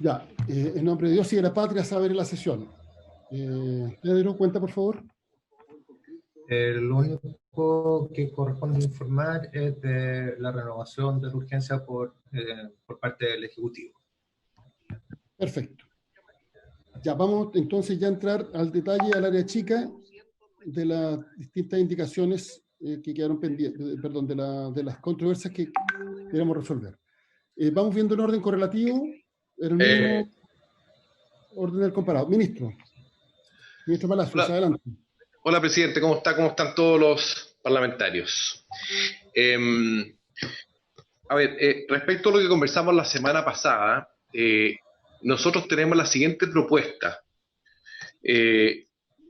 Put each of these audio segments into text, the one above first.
Ya, en nombre de Dios y de la patria, saber la sesión. Pedro, cuenta, por favor. Lo único que corresponde informar es de la renovación de la urgencia por parte del Ejecutivo. Perfecto. Ya, vamos entonces ya a entrar al detalle, al área chica de las distintas indicaciones que quedaron pendientes, perdón, de las controversias que queremos resolver. Vamos viendo el orden correlativo, en el mismo orden del comparado. Ministro Palacios, Hola, adelante. hola, presidente, ¿cómo está? ¿Cómo están todos los parlamentarios? Respecto a lo que conversamos la semana pasada, nosotros tenemos la siguiente propuesta.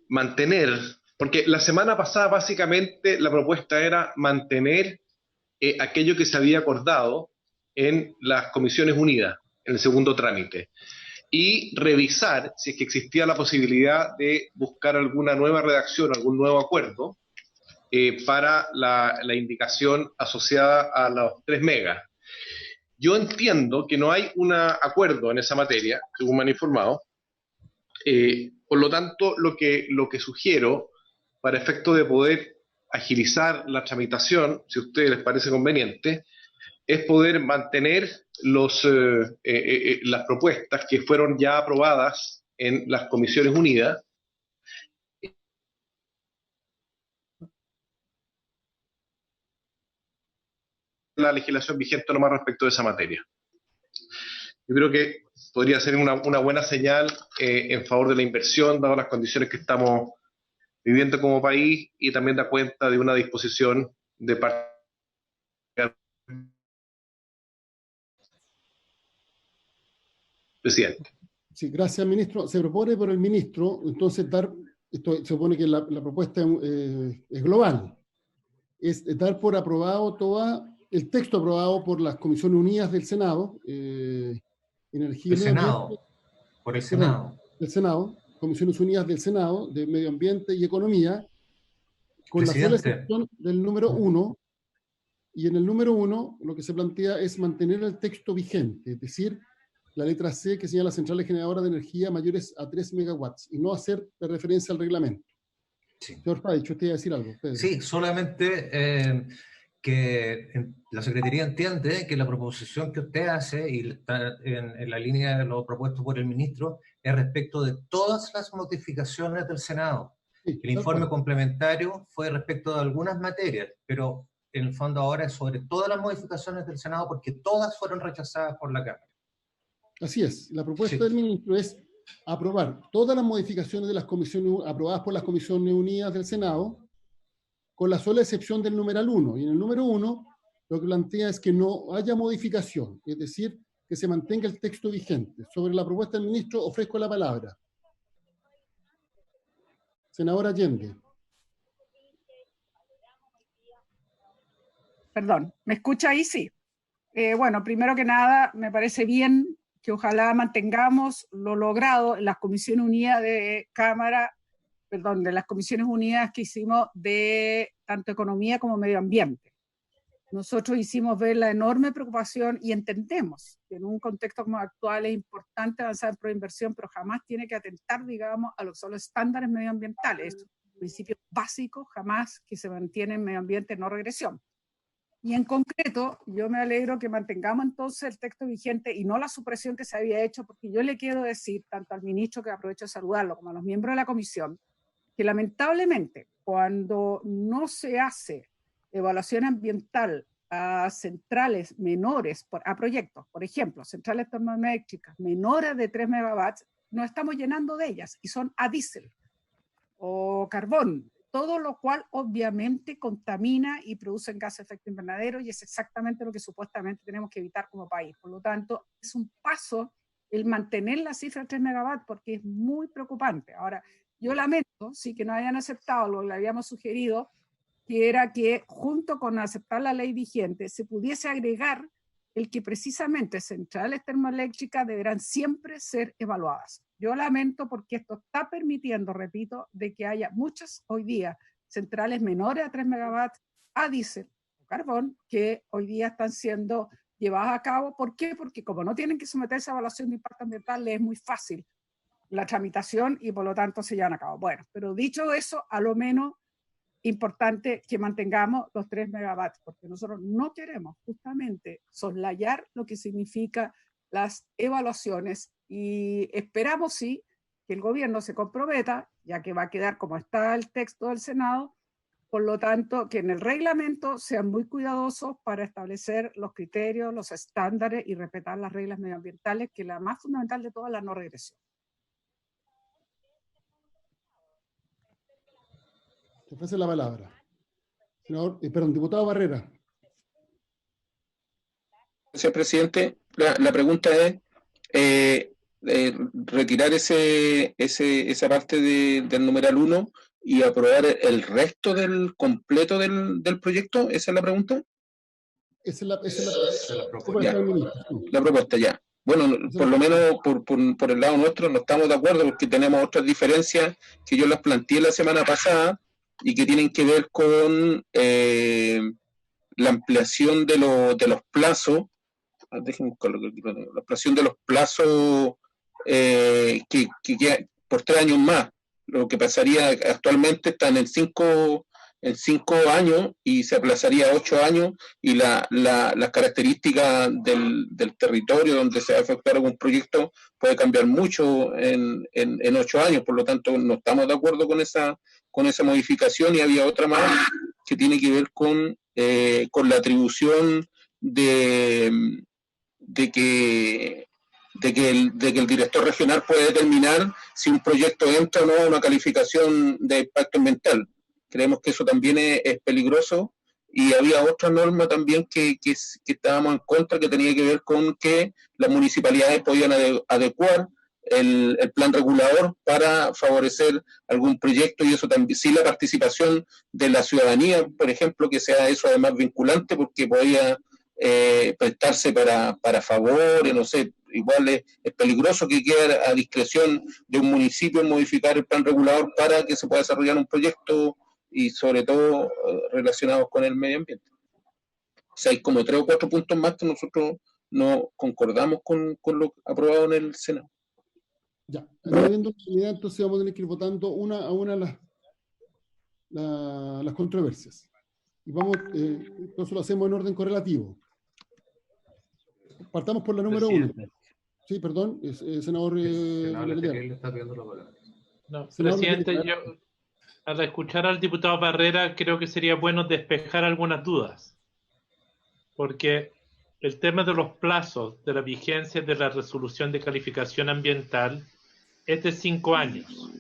Mantener, porque la semana pasada básicamente la propuesta era mantener aquello que se había acordado en las Comisiones Unidas, en el segundo trámite, y revisar si es que existía la posibilidad de buscar alguna nueva redacción, algún nuevo acuerdo para la indicación asociada a los 3 megas. Yo entiendo que no hay un acuerdo en esa materia, según me han informado. Por lo tanto, lo que sugiero, para efecto de poder agilizar la tramitación, si a ustedes les parece conveniente, es poder mantener las propuestas que fueron ya aprobadas en las Comisiones Unidas. La legislación vigente nomás respecto de esa materia. Yo creo que podría ser una buena señal en favor de la inversión, dadas las condiciones que estamos viviendo como país, y también da cuenta de una disposición de parte del presidente. Sí, gracias, ministro. Se propone por el ministro, entonces, se supone que la propuesta es global, es dar por aprobado el texto aprobado por las Comisiones Unidas del Senado, Energía y Medio Ambiente. Por el Senado. Del Senado, Comisiones Unidas del Senado, de Medio Ambiente y Economía, con la sola excepción del número 1, y en el número 1 lo que se plantea es mantener el texto vigente, es decir, la letra C que señala centrales generadoras de energía mayores a 3 megawatts, y no hacer referencia al reglamento. Sí. Señor Paich, usted iba a decir algo, Pedro. Sí, solamente que la Secretaría entiende que la proposición que usted hace, y está en la línea de lo propuesto por el ministro, es respecto de todas las modificaciones del Senado. Sí, el informe complementario fue respecto de algunas materias, pero en el fondo ahora es sobre todas las modificaciones del Senado, porque todas fueron rechazadas por la Cámara. Así es, la propuesta del ministro es aprobar todas las modificaciones de las comisiones aprobadas por las Comisiones Unidas del Senado, con la sola excepción del numeral 1. Y en el número 1 lo que plantea es que no haya modificación, es decir, que se mantenga el texto vigente. Sobre la propuesta del ministro ofrezco la palabra. Senadora Allende. Perdón, ¿me escucha ahí? Sí. Bueno, primero que nada, me parece bien que ojalá mantengamos lo logrado en las Comisiones Unidas de Cámara, perdón, de las Comisiones Unidas que hicimos de tanto economía como medio ambiente. Nosotros hicimos ver la enorme preocupación y entendemos que en un contexto como actual es importante avanzar en proinversión, pero jamás tiene que atentar, digamos, a lo que son los estándares medioambientales. Estos principios básicos jamás que se mantienen en medio ambiente no regresión. Y en concreto, yo me alegro que mantengamos entonces el texto vigente y no la supresión que se había hecho, porque yo le quiero decir, tanto al ministro, que aprovecho de saludarlo, como a los miembros de la comisión, que lamentablemente cuando no se hace evaluación ambiental a centrales menores, a proyectos, por ejemplo, centrales termoeléctricas menores de 3 megawatts, nos estamos llenando de ellas y son a diésel o carbón, todo lo cual obviamente contamina y produce gases de efecto invernadero, y es exactamente lo que supuestamente tenemos que evitar como país. Por lo tanto, es un paso el mantener la cifra de 3 megawatts, porque es muy preocupante. Ahora, yo lamento, sí, que no hayan aceptado lo que le habíamos sugerido, que era que junto con aceptar la ley vigente se pudiese agregar el que precisamente centrales termoeléctricas deberán siempre ser evaluadas. Yo lamento porque esto está permitiendo, repito, de que haya muchas hoy día centrales menores a 3 megawatts a diésel o carbón que hoy día están siendo llevadas a cabo. ¿Por qué? Porque como no tienen que someterse a evaluación de impacto ambiental, les es muy fácil la tramitación y por lo tanto se llevan a cabo. Bueno, pero dicho eso, a lo menos importante que mantengamos los 3 megawatts, porque nosotros no queremos justamente soslayar lo que significa las evaluaciones y esperamos sí que el gobierno se comprometa, ya que va a quedar como está el texto del Senado, por lo tanto que en el reglamento sean muy cuidadosos para establecer los criterios, los estándares y respetar las reglas medioambientales, que la más fundamental de todas, la no regresión. Se ofrece la palabra. Senador, perdón, diputado Barrera. Gracias, presidente. La pregunta es retirar esa parte del numeral 1 y aprobar el resto del completo del proyecto. ¿Esa es la pregunta? Esa es la propuesta. propuesta. La propuesta, ya. Bueno, por lo menos por el lado nuestro no estamos de acuerdo porque tenemos otras diferencias que yo las planteé la semana pasada y que tienen que ver con la ampliación de los plazos. Déjenme buscarlo, la ampliación de los plazos que por 3 años más. Lo que pasaría actualmente están en 5 años y se aplazaría a 8 años, y las características del territorio donde se va a efectuar algún proyecto puede cambiar mucho en 8 años. Por lo tanto, no estamos de acuerdo con esa modificación. Y había otra más que tiene que ver con la atribución de que el director regional puede determinar si un proyecto entra o no a una calificación de impacto ambiental. Creemos que eso también es peligroso. Y había otra norma también que estábamos en contra, que tenía que ver con que las municipalidades podían adecuar el plan regulador para favorecer algún proyecto, y eso también, sí, la participación de la ciudadanía, por ejemplo, que sea eso además vinculante, porque podía prestarse para favores, no sé. Igual es peligroso que quede a discreción de un municipio modificar el plan regulador para que se pueda desarrollar un proyecto, y sobre todo relacionados con el medio ambiente. O sea, hay como 3 o 4 puntos más que nosotros no concordamos con lo aprobado en el Senado. Ya, no habiendo unidad, entonces vamos a tener que ir votando una a una las controversias. Y vamos, entonces lo hacemos en orden correlativo. Partamos por la número 1. Sí, perdón, senador. Le está pidiendo la palabra. No, presidente, yo al escuchar al diputado Barrera creo que sería bueno despejar algunas dudas, porque el tema de los plazos de la vigencia de la resolución de calificación ambiental es de 5 años,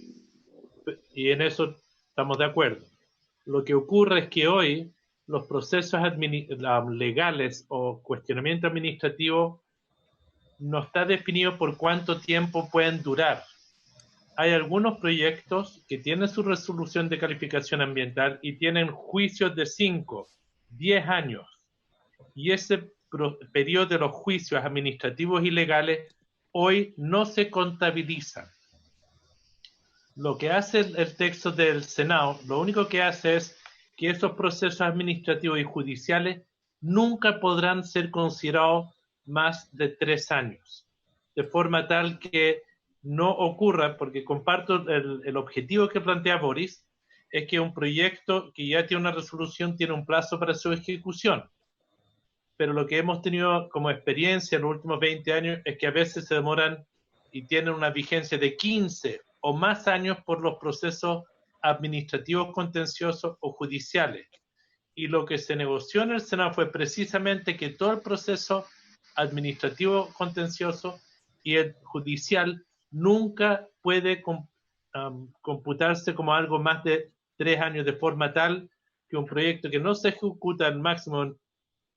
y en eso estamos de acuerdo. Lo que ocurre es que hoy los procesos legales o cuestionamiento administrativo no está definido por cuánto tiempo pueden durar. Hay algunos proyectos que tienen su resolución de calificación ambiental y tienen juicios de 5, 10 años. Y ese periodo de los juicios administrativos y legales hoy no se contabilizan. Lo que hace el texto del Senado, lo único que hace es que esos procesos administrativos y judiciales nunca podrán ser considerados más de 3 años. De forma tal que no ocurra, porque comparto el objetivo que plantea Boris, es que un proyecto que ya tiene una resolución tiene un plazo para su ejecución. Pero lo que hemos tenido como experiencia en los últimos 20 años es que a veces se demoran y tienen una vigencia de 15 o más años por los procesos administrativos contenciosos o judiciales. Y lo que se negoció en el Senado fue precisamente que todo el proceso administrativo contencioso y el judicial nunca puede computarse como algo más de 3 años, de forma tal que un proyecto que no se ejecuta en máximo en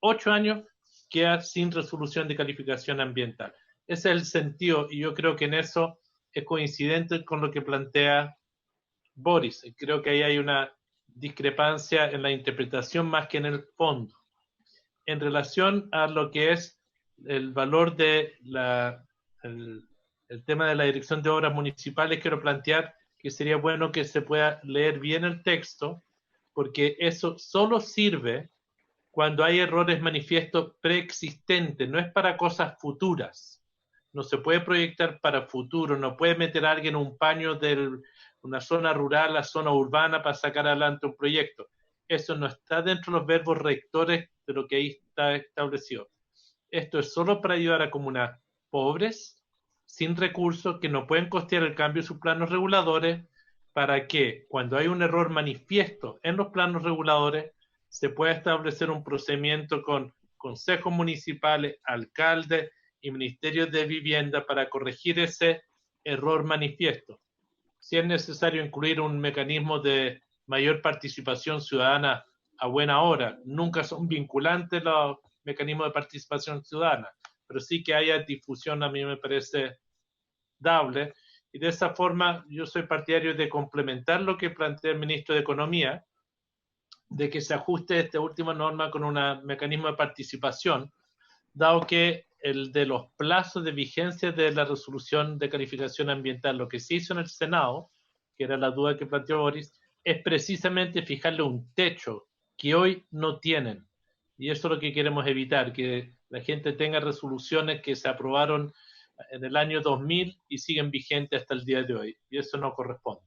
8 años queda sin resolución de calificación ambiental. Ese es el sentido, y yo creo que en eso es coincidente con lo que plantea Boris. Creo que ahí hay una discrepancia en la interpretación más que en el fondo. En relación a lo que es el valor de el tema de la Dirección de Obras Municipales, quiero plantear que sería bueno que se pueda leer bien el texto, porque eso solo sirve cuando hay errores manifiestos preexistentes, no es para cosas futuras. No se puede proyectar para futuro, no puede meter a alguien en un paño de una zona rural a zona urbana para sacar adelante un proyecto. Eso no está dentro de los verbos rectores de lo que ahí está establecido. Esto es solo para ayudar a comunas pobres, sin recursos, que no pueden costear el cambio de sus planos reguladores, para que cuando hay un error manifiesto en los planos reguladores, se pueda establecer un procedimiento con consejos municipales, alcaldes y ministerios de vivienda para corregir ese error manifiesto. Si es necesario incluir un mecanismo de mayor participación ciudadana a buena hora, nunca son vinculantes los mecanismos de participación ciudadana, pero sí que haya difusión, a mí me parece dable, y de esa forma yo soy partidario de complementar lo que plantea el ministro de Economía, de que se ajuste esta última norma con un mecanismo de participación, dado que el de los plazos de vigencia de la resolución de calificación ambiental, lo que se hizo en el Senado, que era la duda que planteó Boris, es precisamente fijarle un techo que hoy no tienen. Y eso es lo que queremos evitar, que la gente tenga resoluciones que se aprobaron en el año 2000 y siguen vigentes hasta el día de hoy. Y eso no corresponde.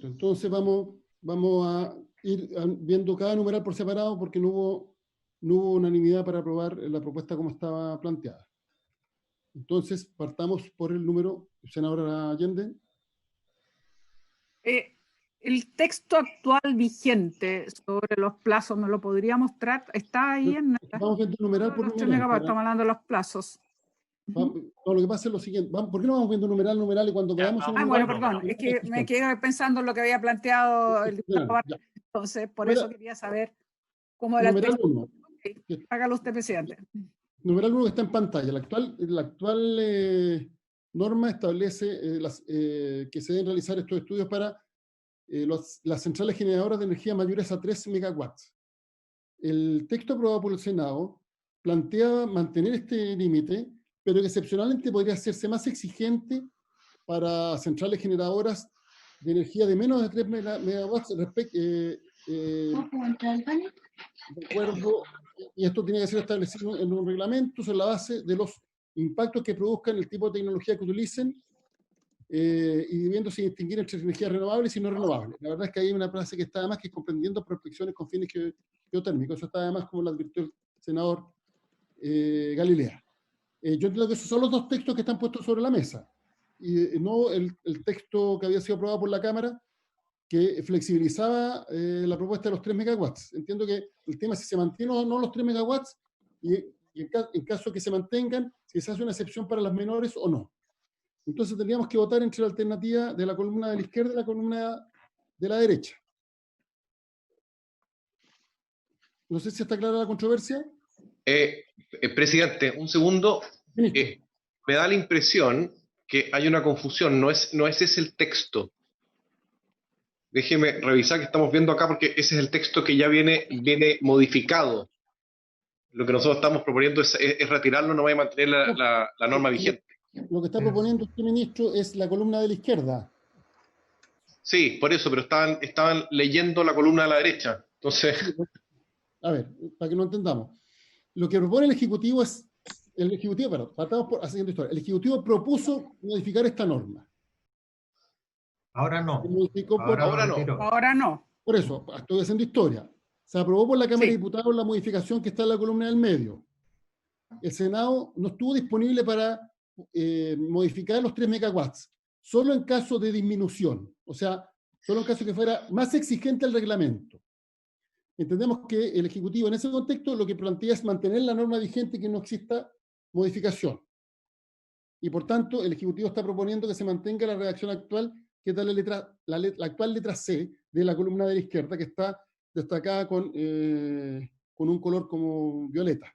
Entonces vamos a ir viendo cada numeral por separado porque no hubo unanimidad para aprobar la propuesta como estaba planteada. Entonces, partamos por el número, senadora Allende. El texto actual vigente sobre los plazos, ¿me lo podría mostrar? ¿Está ahí en...? Vamos viendo numeral por numeral. Estamos hablando de los plazos. No, lo que pasa es lo siguiente. ¿Por qué no vamos viendo numeral y cuando veamos un numeral? Bueno, perdón, es que me quedé pensando en lo que había planteado el diputado Barrera. Entonces, por eso quería saber cómo era el texto. Numeral 1. Hágalo usted, presidente. Numeral 1 que está en pantalla. La actual norma establece que se deben realizar estos estudios para las centrales generadoras de energía mayores a 3 megawatts. El texto aprobado por el Senado plantea mantener este límite, pero que excepcionalmente podría hacerse más exigente para centrales generadoras de energía de menos de 3 megawatts de acuerdo, y esto tiene que ser establecido en un reglamento sobre la base de los impactos que produzcan, el tipo de tecnología que utilicen, y debiéndose distinguir entre energías renovables y no renovables. La verdad es que hay una frase que está además que es comprendiendo prospecciones con fines geotérmicos. Eso está además como lo advirtió el senador Galilea. Yo entiendo que esos son los dos textos que están puestos sobre la mesa, y no el texto que había sido aprobado por la Cámara, que flexibilizaba la propuesta de los 3 megawatts. Entiendo que el tema es si se mantiene o no los 3 megawatts, y en caso que se mantengan, si se hace una excepción para las menores o no. Entonces tendríamos que votar entre la alternativa de la columna de la izquierda y la columna de la derecha. No sé si está clara la controversia. Presidente, un segundo. Me da la impresión que hay una confusión. No es ese el texto. Déjeme revisar que estamos viendo acá porque ese es el texto que ya viene modificado. Lo que nosotros estamos proponiendo es retirarlo, no va a mantener la norma vigente. Lo que está proponiendo usted, ministro, es la columna de la izquierda. Sí, por eso, pero estaban leyendo la columna de la derecha. Entonces... A ver, para que no entendamos. Lo que propone el Ejecutivo es... El Ejecutivo propuso modificar esta norma. Ahora no. Ahora no. Por eso, estoy haciendo historia. Se aprobó por la Cámara de Diputados la modificación que está en la columna del medio. El Senado no estuvo disponible para modificar los 3 megawatts, solo en caso de disminución, o sea, solo en caso que fuera más exigente el reglamento. Entendemos que el Ejecutivo en ese contexto lo que plantea es mantener la norma vigente y que no exista modificación. Y por tanto, el Ejecutivo está proponiendo que se mantenga la redacción actual, que es la actual letra C de la columna de la izquierda, que está destacada con un color como violeta.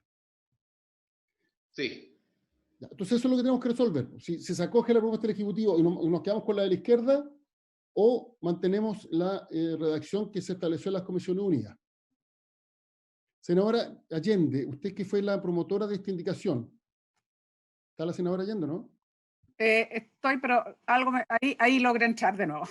Sí. Entonces eso es lo que tenemos que resolver. Si se acoge la propuesta del Ejecutivo y nos quedamos con la de la izquierda, o mantenemos la redacción que se estableció en las Comisiones Unidas. Senadora Allende, usted que fue la promotora de esta indicación. ¿Está la senadora Allende, no? Estoy, pero algo ahí logré entrar de nuevo.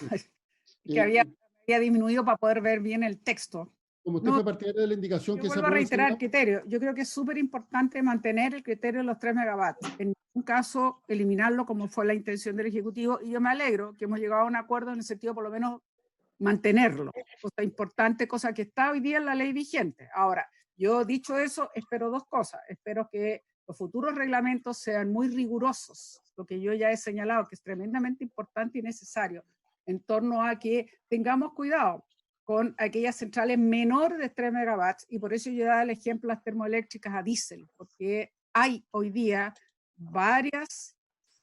Que había había disminuido para poder ver bien el texto. Como usted fue partidario de la indicación que se vuelvo a reiterar el criterio. Yo creo que es súper importante mantener el criterio de los 3 megawatts. En ningún caso eliminarlo como fue la intención del Ejecutivo, y yo me alegro que hemos llegado a un acuerdo en el sentido por lo menos mantenerlo. Cosa importante, cosa que está hoy día en la ley vigente. Ahora, yo dicho eso, espero 2 cosas. Espero que los futuros reglamentos sean muy rigurosos, lo que yo ya he señalado que es tremendamente importante y necesario, en torno a que tengamos cuidado con aquellas centrales menores de 3 megawatts, y por eso yo daba el ejemplo de las termoeléctricas a diésel, porque hay hoy día varias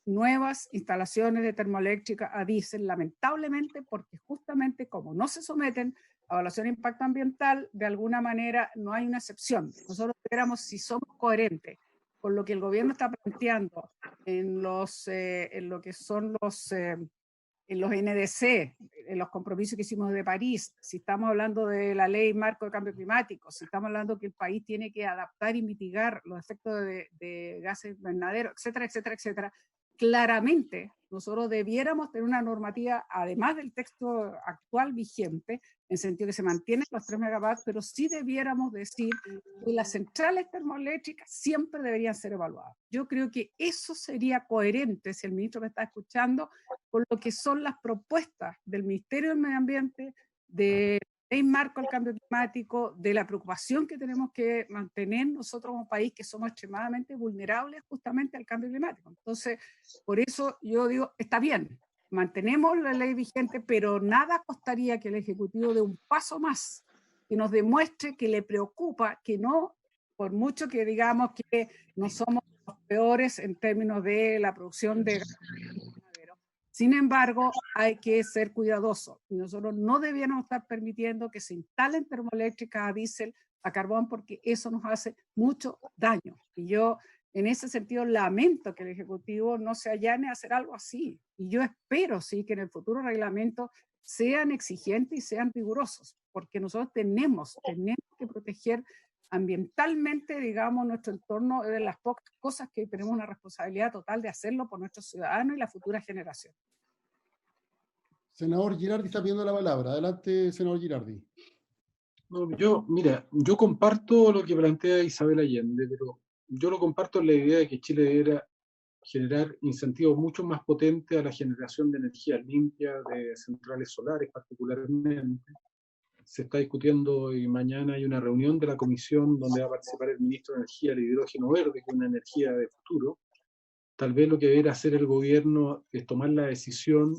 nuevas instalaciones de termoeléctrica a diésel, lamentablemente, porque justamente como no se someten a evaluación de impacto ambiental, de alguna manera no hay una excepción. Nosotros esperamos, si somos coherentes con lo que el gobierno está planteando en lo que son en los NDC, en los compromisos que hicimos de París, si estamos hablando de la ley marco de cambio climático, si estamos hablando que el país tiene que adaptar y mitigar los efectos de gases invernaderos, etcétera, etcétera, etcétera, claramente nosotros debiéramos tener una normativa, además del texto actual vigente, en sentido que se mantienen los 3 megawatts, pero sí debiéramos decir que las centrales termoeléctricas siempre deberían ser evaluadas. Yo creo que eso sería coherente, si el ministro me está escuchando, con lo que son las propuestas del Ministerio del Medio Ambiente, de ley marco al cambio climático, de la preocupación que tenemos que mantener nosotros como país, que somos extremadamente vulnerables justamente al cambio climático. Entonces, por eso yo digo, está bien, mantenemos la ley vigente, pero nada costaría que el Ejecutivo dé un paso más, que nos demuestre que le preocupa, que no, por mucho que digamos que no somos los peores en términos de la producción de gas. Sin embargo, hay que ser cuidadosos y nosotros no debiéramos estar permitiendo que se instalen termoeléctricas a diésel, a carbón, porque eso nos hace mucho daño. Y yo, en ese sentido, lamento que el Ejecutivo no se allane a hacer algo así. Y yo espero, sí, que en el futuro reglamento sean exigentes y sean rigurosos, porque nosotros tenemos que proteger ambientalmente, digamos, nuestro entorno, de las pocas cosas que tenemos una responsabilidad total de hacerlo por nuestros ciudadanos y la futura generación. Senador Girardi está pidiendo la palabra. Adelante, senador Girardi. No, yo comparto lo que plantea Isabel Allende, pero yo lo comparto en la idea de que Chile debiera generar incentivos mucho más potentes a la generación de energía limpia, de centrales solares particularmente. Se está discutiendo y mañana hay una reunión de la comisión donde va a participar el ministro de Energía, el hidrógeno verde, que es una energía de futuro. Tal vez lo que debería hacer el gobierno es tomar la decisión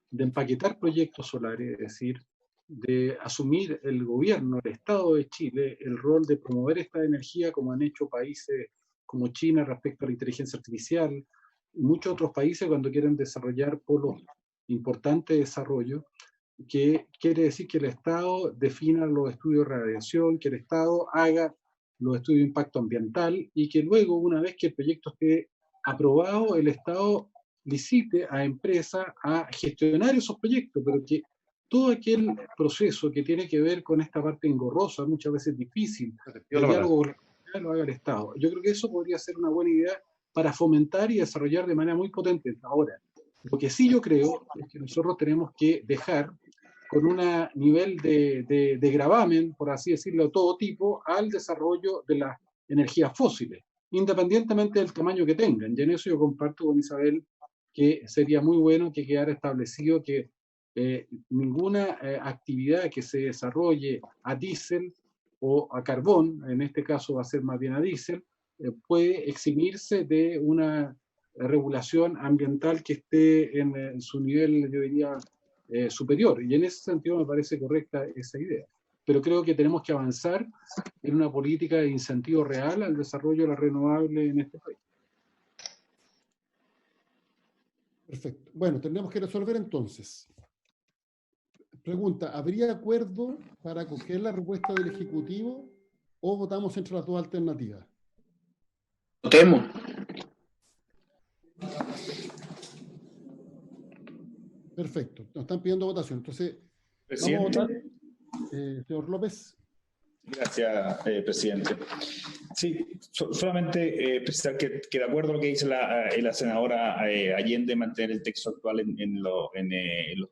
de empaquetar proyectos solares, es decir, de asumir el gobierno, el Estado de Chile, el rol de promover esta energía como han hecho países como China respecto a la inteligencia artificial, y muchos otros países cuando quieren desarrollar polos importantes de desarrollo, que quiere decir que el Estado defina los estudios de radiación, que el Estado haga los estudios de impacto ambiental y que luego, una vez que el proyecto esté aprobado, el Estado licite a empresas a gestionar esos proyectos, pero que todo aquel proceso que tiene que ver con esta parte engorrosa, muchas veces difícil, el diálogo lo haga el Estado. Yo creo que eso podría ser una buena idea para fomentar y desarrollar de manera muy potente. Ahora, lo que sí yo creo es que nosotros tenemos que dejar con un nivel de gravamen, por así decirlo, de todo tipo, al desarrollo de las energías fósiles, independientemente del tamaño que tengan. Y en eso yo comparto con Isabel que sería muy bueno que quedara establecido que ninguna actividad que se desarrolle a diésel o a carbón, en este caso va a ser más bien a diésel, puede eximirse de una regulación ambiental que esté en su nivel, yo diría, superior. Y en ese sentido me parece correcta esa idea. Pero creo que tenemos que avanzar en una política de incentivo real al desarrollo de la renovable en este país. Perfecto. Bueno, tendremos que resolver entonces. Pregunta, ¿habría acuerdo para acoger la respuesta del Ejecutivo o votamos entre las 2 alternativas? Votemos. Perfecto. Nos están pidiendo votación. Entonces, Presidente. vamos a votar. Señor López. Gracias, presidente. Sí, solamente precisar que de acuerdo a lo que dice la senadora Allende, mantener el texto actual en los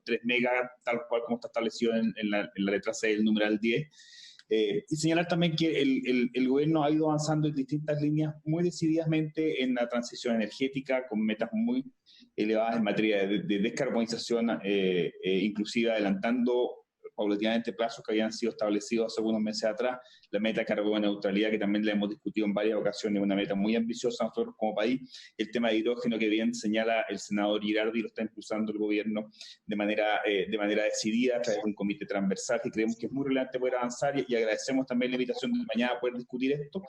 3 megas, tal cual como está establecido en la letra C del numeral 10. Y señalar también que el gobierno ha ido avanzando en distintas líneas muy decididamente en la transición energética, con metas muy elevadas en materia de descarbonización, inclusive adelantando paulatinamente plazos que habían sido establecidos hace algunos meses atrás, la meta de carbono neutralidad, que también la hemos discutido en varias ocasiones, una meta muy ambiciosa nosotros como país, el tema de hidrógeno que bien señala el senador Girardi, lo está impulsando el gobierno de manera decidida a través de un comité transversal, que creemos que es muy relevante poder avanzar, y agradecemos también la invitación de mañana a poder discutir esto,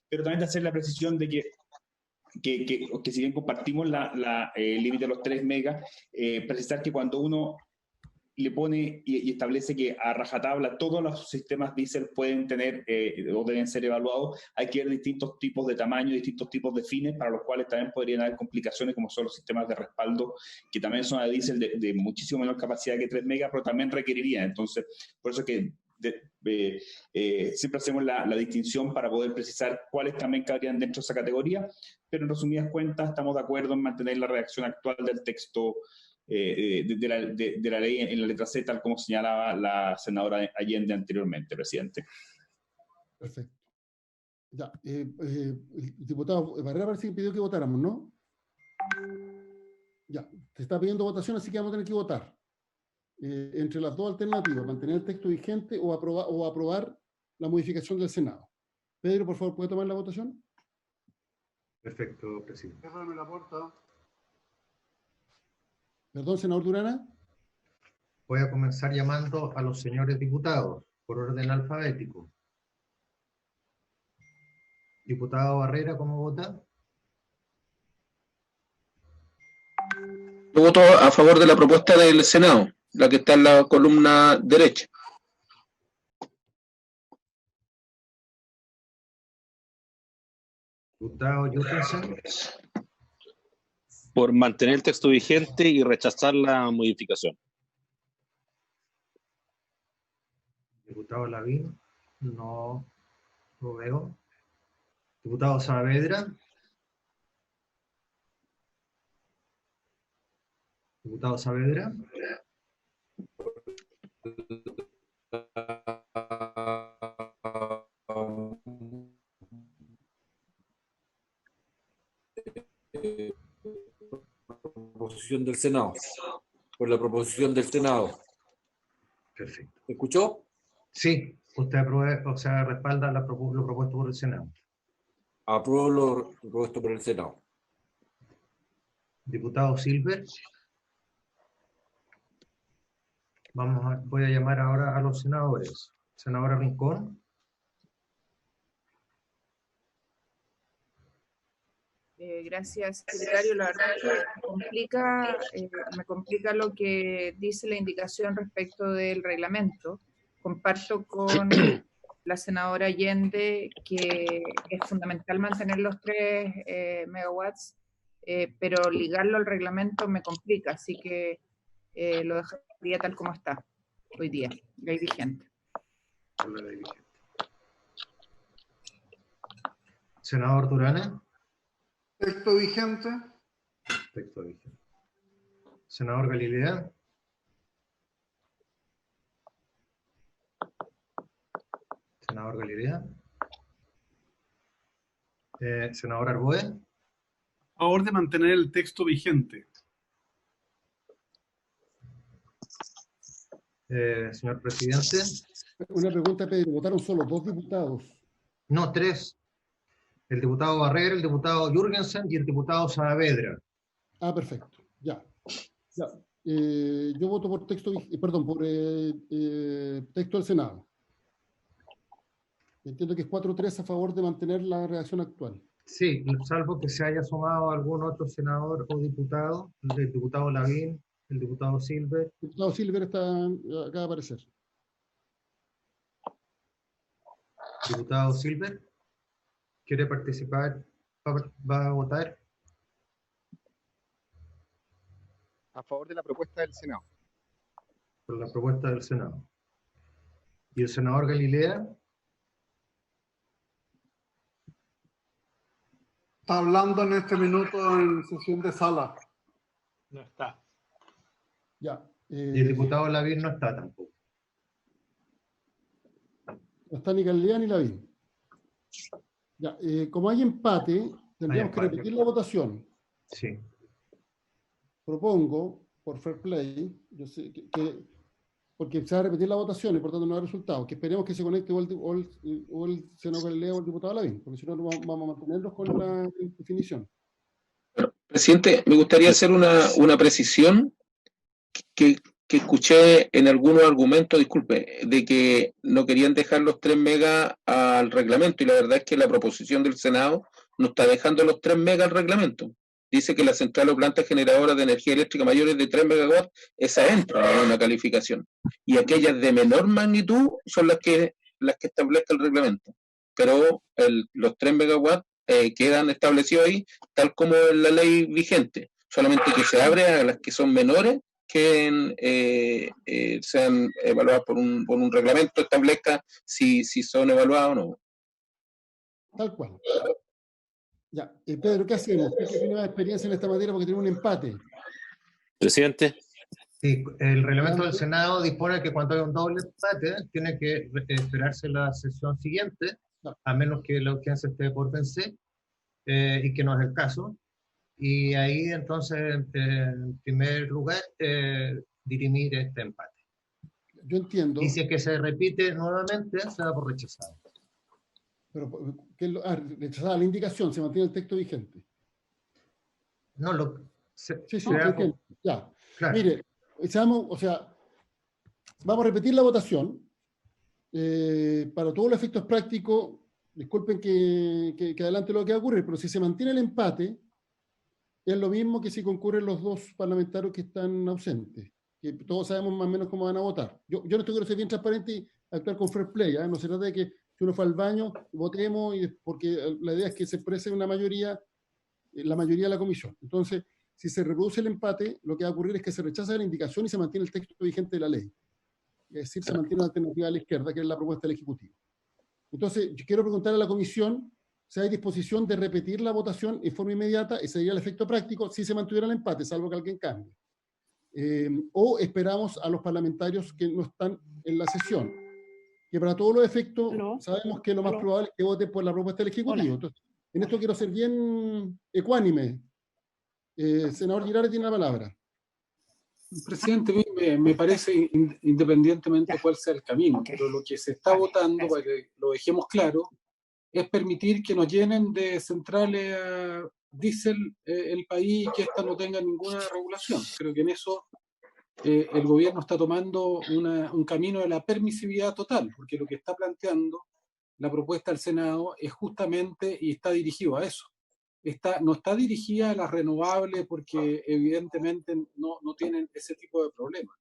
pero también de hacer la precisión de que si bien compartimos el límite de los 3 megas, precisar que cuando uno le pone y establece que a rajatabla todos los sistemas diésel pueden tener o deben ser evaluados, hay que ver distintos tipos de tamaño, distintos tipos de fines, para los cuales también podrían haber complicaciones, como son los sistemas de respaldo, que también son a diésel de muchísimo menor capacidad que 3 megas, pero también requerirían. Entonces, por eso que siempre hacemos la distinción para poder precisar cuáles también cabrían dentro de esa categoría, pero en resumidas cuentas estamos de acuerdo en mantener la redacción actual del texto de la ley en la letra C, tal como señalaba la senadora Allende anteriormente, presidente. Perfecto. Ya, el diputado Barrera parece que pidió que votáramos, ¿no? Ya, te está pidiendo votación, así que vamos a tener que votar. Entre las dos alternativas, mantener el texto vigente o aprobar la modificación del Senado. Pedro, por favor, ¿puede tomar la votación? Perfecto, presidente. Déjame la puerta. Perdón, senador Durana. Voy a comenzar llamando a los señores diputados por orden alfabético. Diputado Barrera, ¿cómo vota? Yo voto a favor de la propuesta del Senado, la que está en la columna derecha. Diputado Jürgensen. Por mantener el texto vigente y rechazar la modificación. Diputado Lavín, no lo veo. Diputado Saavedra. Diputado Saavedra. Proposición del Senado. Por la proposición del Senado. Perfecto. ¿Me escuchó? Sí, usted aprueba, o sea, respalda lo propuesto por el Senado. Apruebo lo propuesto por el Senado. Diputado Silver. Voy a llamar ahora a los senadores. Senadora Rincón. Gracias, secretario. La verdad es que me complica lo que dice la indicación respecto del reglamento. Comparto con la senadora Allende que es fundamental mantener los 3 megawatts, pero ligarlo al reglamento me complica, así que lo dejaría tal como está hoy día, ley vigente. Senador Durana. Texto vigente. Texto vigente. Senador Galilea. Senador Galilea. Senador Arboe. A favor de mantener el texto vigente. Señor presidente. Una pregunta, Pedro. ¿Votaron solo 2 diputados? No, 3. El diputado Barrera, el diputado Jürgensen y el diputado Saavedra. Ah, perfecto. Ya. Yo voto por texto, por texto del Senado. Entiendo que es 4-3 a favor de mantener la redacción actual. Sí, salvo que se haya sumado algún otro senador o diputado, el diputado Lavín, el diputado Silver. El diputado Silver acaba de aparecer. Diputado Silver, ¿quiere participar? ¿Va a votar? A favor de la propuesta del Senado. Por la propuesta del Senado. ¿Y el senador Galilea? está hablando en este minuto en sesión de sala. No está. Ya. Y el diputado Lavín no está tampoco. No está ni Calidad ni Lavín. Ya, como hay empate, tendríamos que repetir la votación. Sí. Propongo, por fair play, yo sé porque se va a repetir la votación y por tanto no hay resultados, que esperemos que se conecte o el senador Galileo o el diputado Lavín, porque si no vamos a mantenernos con la definición. Presidente, me gustaría hacer una precisión que escuché en algunos argumentos, disculpe, de que no querían dejar los 3 megas al reglamento, y la verdad es que la proposición del Senado no está dejando los 3 megas al reglamento. Dice que la central o planta generadora de energía eléctrica mayores de 3 megawatts, esa entra en una calificación. Y aquellas de menor magnitud son las que establezca el reglamento. Pero los 3 megawatts quedan establecidos ahí, tal como en la ley vigente. Solamente que se abre a las que son menores, que sean evaluadas por un reglamento, establezca si son evaluadas o no. Tal cual. Ya, Pedro, ¿qué hacemos? Usted que tiene más experiencia en esta materia porque tiene un empate. Presidente. Sí, el reglamento del Senado dispone que cuando hay un doble empate tiene que esperarse la sesión siguiente, a menos que la audiencia esté por vencer, y que no es el caso. Y ahí entonces, en primer lugar, dirimir este empate. Yo entiendo. Y si es que se repite nuevamente, se da por rechazado. Pero, rechazada la indicación, se mantiene el texto vigente. No, sí, ya. Claro. Mire, vamos a repetir la votación. Para todos los efectos prácticos, disculpen que adelante lo que va a ocurrir, pero si se mantiene el empate, es lo mismo que si concurren los 2 parlamentarios que están ausentes, que todos sabemos más o menos cómo van a votar. Yo no estoy quiero ser bien transparente y actuar con fair play, no se trata de que si uno fue al baño, votemos, porque la idea es que se exprese una mayoría, la mayoría de la comisión. Entonces, si se reproduce el empate, lo que va a ocurrir es que se rechaza la indicación y se mantiene el texto vigente de la ley. Es decir, se mantiene una alternativa a la izquierda, que es la propuesta del Ejecutivo. Entonces, yo quiero preguntar a la comisión si hay disposición de repetir la votación en forma inmediata, ese sería el efecto práctico, si se mantuviera el empate, salvo que alguien cambie. O esperamos a los parlamentarios que no están en la sesión, que para todos los efectos sabemos que lo más probable es que voten por la propuesta del Ejecutivo. Entonces, en esto quiero ser bien ecuánime. Senador Girardi tiene la palabra. Presidente, me parece, independientemente cuál sea el camino, pero lo que se está votando, para que lo dejemos claro, es permitir que nos llenen de centrales a diésel el país y que ésta no tenga ninguna regulación. Creo que en eso el gobierno está tomando un camino de la permisividad total, porque lo que está planteando la propuesta del Senado es justamente, y está dirigido a eso. No está dirigida a las renovables porque evidentemente no tienen ese tipo de problemas.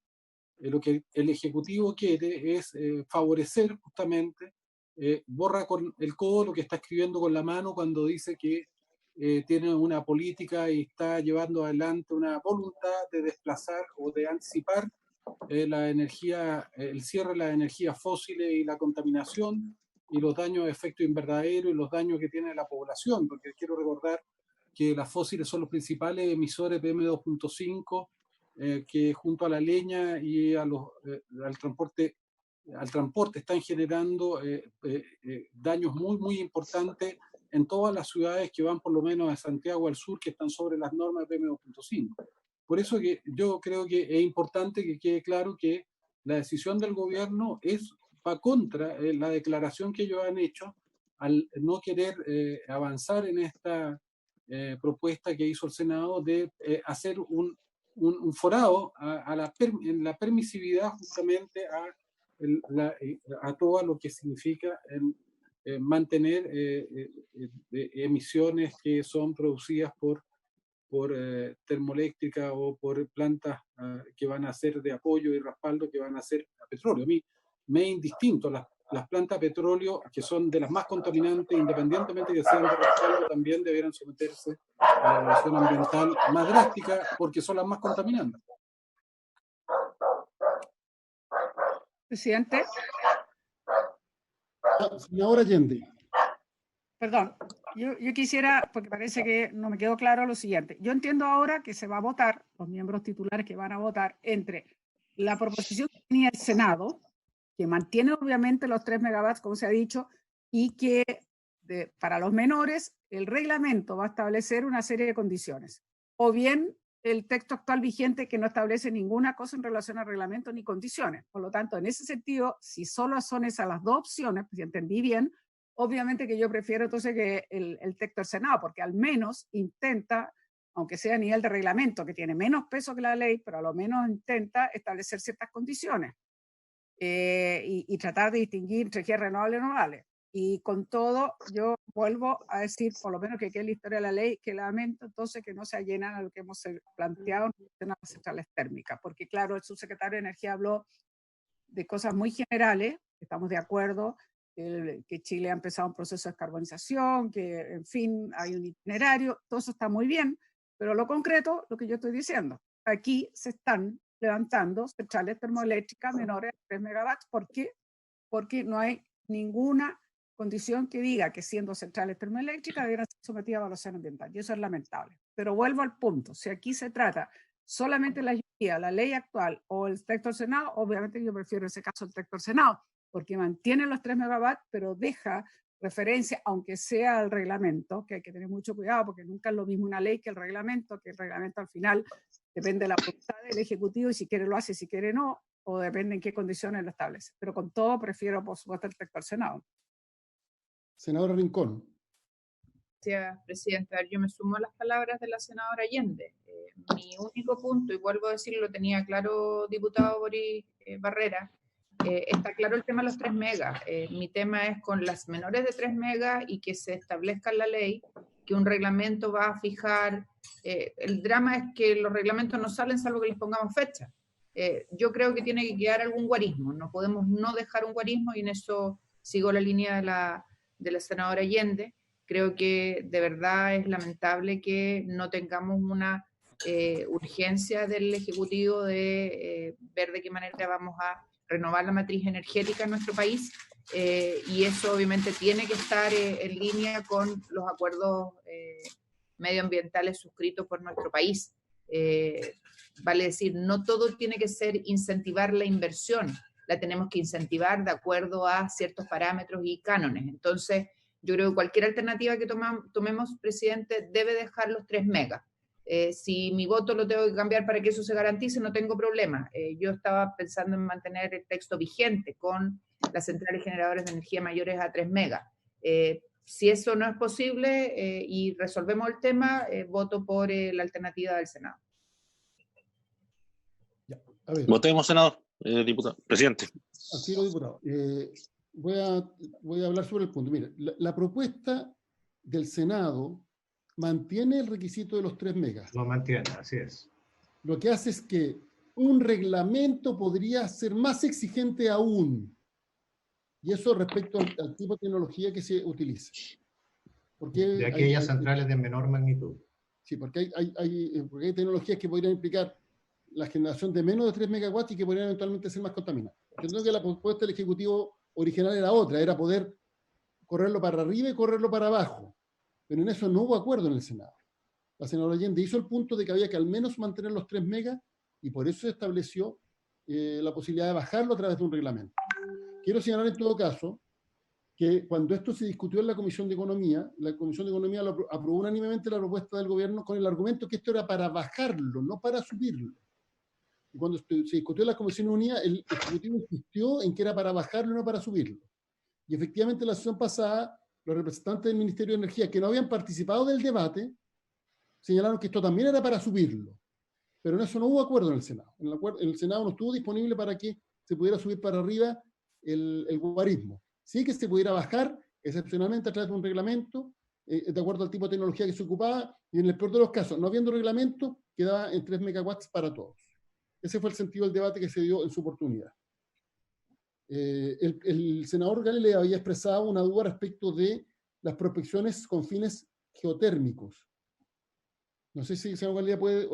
Lo que el Ejecutivo quiere es favorecer justamente, borra con el codo lo que está escribiendo con la mano cuando dice que tiene una política y está llevando adelante una voluntad de desplazar o de anticipar la energía, el cierre de las energías fósiles y la contaminación y los daños de efecto invernadero y los daños que tiene la población, porque quiero recordar que las fósiles son los principales emisores de PM2.5, que junto a la leña y al transporte están generando daños muy, muy importantes en todas las ciudades que van por lo menos a Santiago al sur, que están sobre las normas de PM2.5. Por eso que yo creo que es importante que quede claro que la decisión del gobierno va contra la declaración que ellos han hecho al no querer avanzar en esta propuesta que hizo el Senado de hacer un forado en la permisividad justamente a todo lo que significa mantener emisiones que son producidas por termoeléctrica o por plantas que van a ser de apoyo y respaldo que van a ser a petróleo. A mí me es indistinto. Las plantas de petróleo, que son de las más contaminantes, independientemente de que sean de respaldo, también deberán someterse a la evaluación ambiental más drástica porque son las más contaminantes. Presidente. Señora Allende. Perdón. yo quisiera, porque parece que no me quedó claro lo siguiente. Yo entiendo ahora que se va a votar, los miembros titulares que van a votar, entre la proposición que tenía el Senado, que mantiene obviamente los 3 megawatts, como se ha dicho, y que para los menores el reglamento va a establecer una serie de condiciones. O bien el texto actual vigente que no establece ninguna cosa en relación al reglamento ni condiciones. Por lo tanto, en ese sentido, si solo son esas las dos opciones, pues si entendí bien, obviamente que yo prefiero entonces que el texto del Senado, porque al menos intenta, aunque sea a nivel de reglamento, que tiene menos peso que la ley, pero a lo menos intenta establecer ciertas condiciones y tratar de distinguir entre energías renovables y renovables. Y con todo, yo vuelvo a decir, por lo menos que es la historia de la ley, que lamento entonces que no se allenan a lo que hemos planteado en relación a las centrales térmicas, porque claro, el subsecretario de Energía habló de cosas muy generales, estamos de acuerdo, que Chile ha empezado un proceso de descarbonización, que en fin hay un itinerario, todo eso está muy bien, pero lo concreto, lo que yo estoy diciendo, aquí se están levantando centrales termoeléctricas menores a 3 megawatts, ¿por qué? Porque no hay ninguna condición que diga que siendo centrales termoeléctricas deberán ser sometidas a evaluación ambiental, y eso es lamentable. Pero vuelvo al punto, si aquí se trata solamente la ley actual o el texto del Senado, obviamente yo prefiero en ese caso el texto del Senado, porque mantiene los 3 megawatts, pero deja referencia, aunque sea al reglamento, que hay que tener mucho cuidado, porque nunca es lo mismo una ley que el reglamento al final depende de la voluntad del Ejecutivo, y si quiere lo hace, si quiere no, o depende en qué condiciones lo establece. Pero con todo prefiero, por supuesto, el texto del Senado. Senadora Rincón. Gracias, presidente. A ver, yo me sumo a las palabras de la senadora Allende. Mi único punto, y vuelvo a decirlo, lo tenía claro diputado Boris Barrera, está claro el tema de los 3 megas. Mi tema es con las menores de 3 megas y que se establezca en la ley que un reglamento va a fijar. El drama es que los reglamentos no salen salvo que les pongamos fecha. Yo creo que tiene que quedar algún guarismo. No podemos no dejar un guarismo, y en eso sigo la línea de la senadora Allende. Creo que de verdad es lamentable que no tengamos una urgencia del Ejecutivo de ver de qué manera vamos a renovar la matriz energética en nuestro país, y eso obviamente tiene que estar en línea con los acuerdos medioambientales suscritos por nuestro país. Vale decir, no todo tiene que ser incentivar la inversión, la tenemos que incentivar de acuerdo a ciertos parámetros y cánones. Entonces, yo creo que cualquier alternativa que tomemos, presidente, debe dejar los 3 megas. Si mi voto lo tengo que cambiar para que eso se garantice, no tengo problema. Yo estaba pensando en mantener el texto vigente con las centrales generadoras de energía mayores a 3 megas. Si eso no es posible y resolvemos el tema, voto por la alternativa del Senado. Votemos, senador, diputado, presidente. Así lo, diputado. Voy a hablar sobre el punto. Mire, la propuesta del Senado mantiene el requisito de los 3 megas. Lo mantiene, así es. Lo que hace es que un reglamento podría ser más exigente aún. Y eso respecto al tipo de tecnología que se utilice. Porque de aquellas centrales de menor magnitud. Sí, porque hay tecnologías que podrían implicar la generación de menos de 3 megawatts y que podrían eventualmente ser más contaminantes. Yo creo que la propuesta del Ejecutivo original era otra, era poder correrlo para arriba y correrlo para abajo. Pero en eso no hubo acuerdo en el Senado. La senadora Allende hizo el punto de que había que al menos mantener los 3 megas, y por eso se estableció la posibilidad de bajarlo a través de un reglamento. Quiero señalar en todo caso que cuando esto se discutió en la Comisión de Economía, la Comisión de Economía aprobó unánimemente la propuesta del gobierno con el argumento que esto era para bajarlo, no para subirlo. Y cuando se discutió en la Comisión Unida, el Ejecutivo insistió en que era para bajarlo y no para subirlo. Y efectivamente en la sesión pasada, los representantes del Ministerio de Energía que no habían participado del debate señalaron que esto también era para subirlo. Pero en eso no hubo acuerdo en el Senado. El Senado no estuvo disponible para que se pudiera subir para arriba el guarismo. Sí que se pudiera bajar excepcionalmente a través de un reglamento, de acuerdo al tipo de tecnología que se ocupaba, y en el peor de los casos, no habiendo reglamento, quedaba en 3 megawatts para todos. Ese fue el sentido del debate que se dio en su oportunidad. El senador Gale le había expresado una duda respecto de las prospecciones con fines geotérmicos. No sé si el senador Gale puede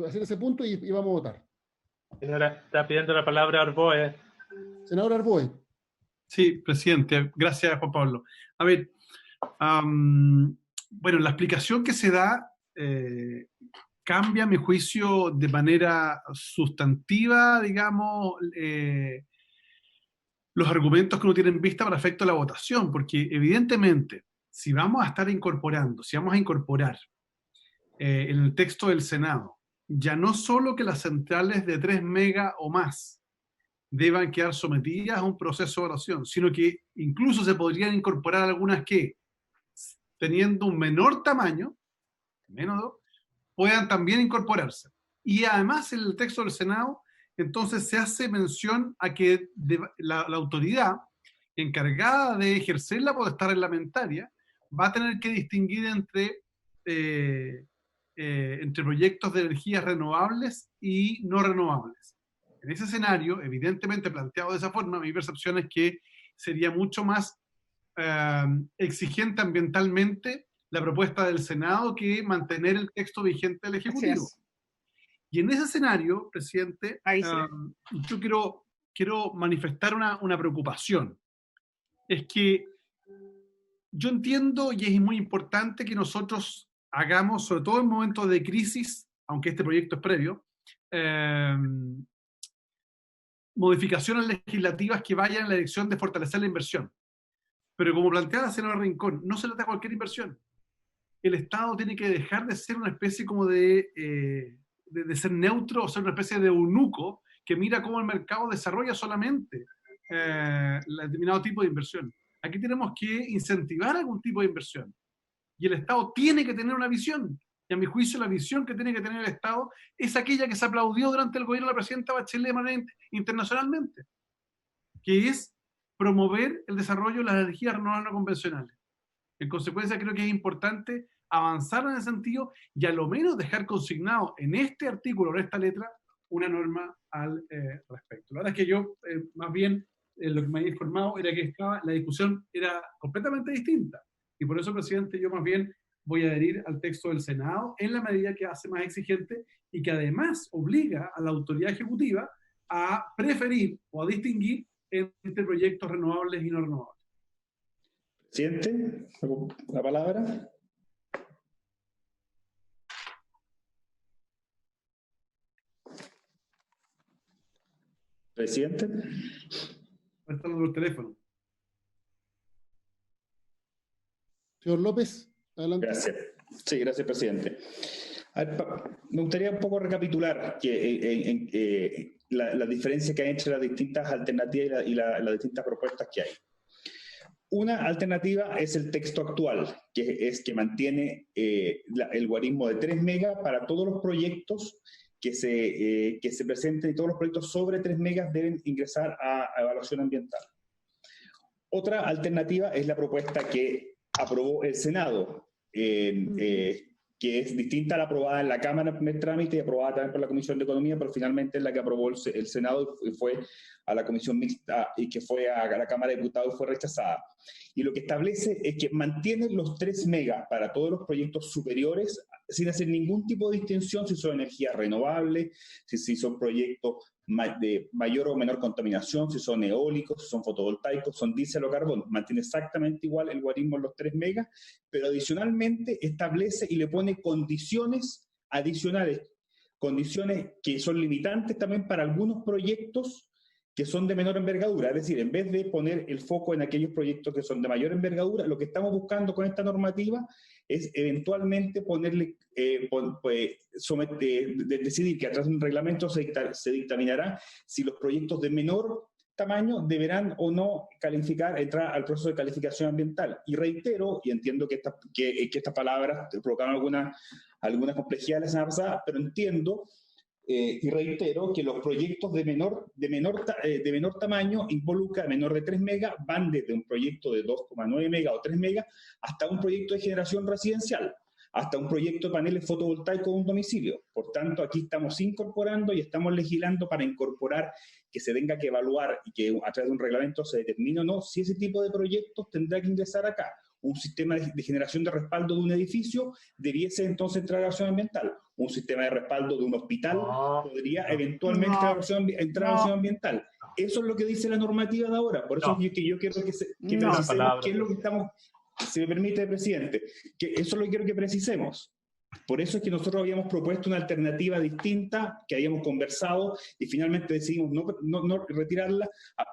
hacer ese punto y vamos a votar. Señora, está pidiendo la palabra Arboe. Senador Arboe. Sí, presidente. Gracias, Juan Pablo. A ver, Bueno, la explicación que se da cambia, a mi juicio, de manera sustantiva, digamos, los argumentos que uno tiene en vista para efecto de la votación, porque evidentemente, si vamos a estar incorporando, si vamos a incorporar en el texto del Senado, ya no solo que las centrales de 3 megas o más deban quedar sometidas a un proceso de evaluación, sino que incluso se podrían incorporar algunas que, teniendo un menor tamaño, menos 2, puedan también incorporarse. Y además en el texto del Senado, entonces se hace mención a que la autoridad encargada de ejercer la potestad reglamentaria va a tener que distinguir entre proyectos de energías renovables y no renovables. En ese escenario, evidentemente planteado de esa forma, mi percepción es que sería mucho más exigente ambientalmente la propuesta del Senado que mantener el texto vigente del Ejecutivo. Y en ese escenario, presidente, yo quiero manifestar una preocupación. Es que yo entiendo, y es muy importante que nosotros hagamos, sobre todo en momentos de crisis, aunque este proyecto es previo, modificaciones legislativas que vayan en la dirección de fortalecer la inversión. Pero como plantea la senadora Rincón, no se trata de cualquier inversión. El Estado tiene que dejar de ser una especie como de ser neutro, o ser una especie de eunuco que mira cómo el mercado desarrolla solamente determinado tipo de inversión. Aquí tenemos que incentivar algún tipo de inversión. Y el Estado tiene que tener una visión. Y a mi juicio la visión que tiene que tener el Estado es aquella que se aplaudió durante el gobierno de la presidenta Bachelet de manera internacionalmente, que es promover el desarrollo de las energías renovables no convencionales. En consecuencia, creo que es importante avanzar en ese sentido y a lo menos dejar consignado en este artículo, en esta letra, una norma al respecto. La verdad es que yo, más bien, lo que me había informado era que la discusión era completamente distinta. Y por eso, presidente, yo más bien voy a adherir al texto del Senado en la medida que hace más exigente y que además obliga a la autoridad ejecutiva a preferir o a distinguir entre proyectos renovables y no renovables. Presidente, la palabra. Presidente. Están los teléfonos. Señor López, adelante. Gracias. Sí, gracias, presidente. A ver, me gustaría un poco recapitular la diferencia que hay entre las distintas alternativas y las distintas propuestas que hay. Una alternativa es el texto actual, que mantiene el guarismo de 3 megas para todos los proyectos que se presenten, y todos los proyectos sobre 3 megas deben ingresar a evaluación ambiental. Otra alternativa es la propuesta que aprobó el Senado, que es distinta a la aprobada en la Cámara en primer trámite y aprobada también por la Comisión de Economía, pero finalmente es la que aprobó el Senado y fue a la Comisión Mixta y que fue a la Cámara de Diputados y fue rechazada. Y lo que establece es que mantiene los 3 megas para todos los proyectos superiores sin hacer ningún tipo de distinción si son energías renovables, si son proyectos de mayor o menor contaminación, si son eólicos, si son fotovoltaicos, son diésel o carbón. Mantiene exactamente igual el guarismo en los 3 megas, pero adicionalmente establece y le pone condiciones adicionales, condiciones que son limitantes también para algunos proyectos que son de menor envergadura. Es decir, en vez de poner el foco en aquellos proyectos que son de mayor envergadura, lo que estamos buscando con esta normativa es eventualmente ponerle, decidir que a través de un reglamento se dictaminará si los proyectos de menor tamaño deberán o no entrar al proceso de calificación ambiental. Y reitero, y entiendo que estas palabras provocaron alguna complejidad la semana pasada, pero entiendo y reitero que los proyectos de menor tamaño involucra menor de 3 megas, van desde un proyecto de 2,9 megas o 3 megas hasta un proyecto de generación residencial, hasta un proyecto de paneles fotovoltaicos de un domicilio. Por tanto, aquí estamos incorporando y estamos legislando para incorporar que se tenga que evaluar y que a través de un reglamento se determine o no si ese tipo de proyectos tendrá que ingresar acá. Un sistema de generación de respaldo de un edificio debiese entonces entrar a evaluación ambiental. Un sistema de respaldo de un hospital podría eventualmente entrar a evaluación ambiental. Eso es lo que dice la normativa de ahora. Por eso es que yo quiero que me precisen qué es lo que estamos si me permite, presidente, que eso es lo que quiero que precisemos. Por eso es que nosotros habíamos propuesto una alternativa distinta, que habíamos conversado y finalmente decidimos no retirarla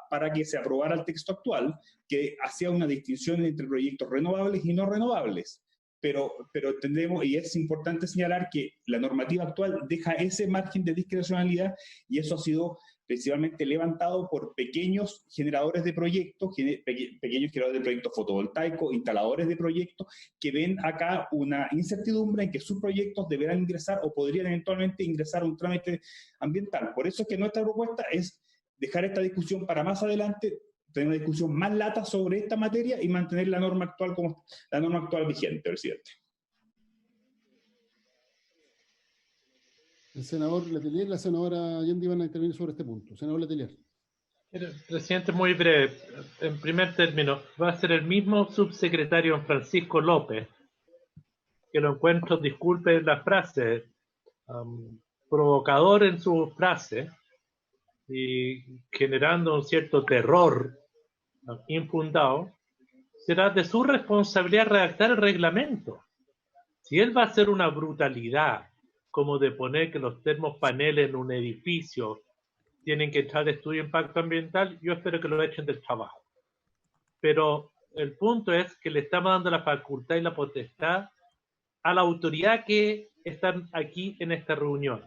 para que se aprobara el texto actual, que hacía una distinción entre proyectos renovables y no renovables. Pero entendemos, y es importante señalar que la normativa actual deja ese margen de discrecionalidad y eso ha sido principalmente levantado por pequeños generadores de proyectos, pequeños generadores de proyectos fotovoltaicos, instaladores de proyectos, que ven acá una incertidumbre en que sus proyectos deberán ingresar o podrían eventualmente ingresar a un trámite ambiental. Por eso es que nuestra propuesta es dejar esta discusión para más adelante, tener una discusión más lata sobre esta materia y mantener la norma actual como la norma actual vigente, presidente. El senador Letelier y la senadora Allende van a intervenir sobre este punto. Senador Letelier. Presidente, muy breve. En primer término, va a ser el mismo subsecretario Francisco López, que lo encuentro, disculpe la frase, provocador en su frase y generando un cierto terror infundado, será de su responsabilidad redactar el reglamento. Si él va a hacer una brutalidad como de poner que los termopaneles en un edificio tienen que entrar de estudio de impacto ambiental, yo espero que lo echen del trabajo. Pero el punto es que le estamos dando la facultad y la potestad a la autoridad que están aquí en esta reunión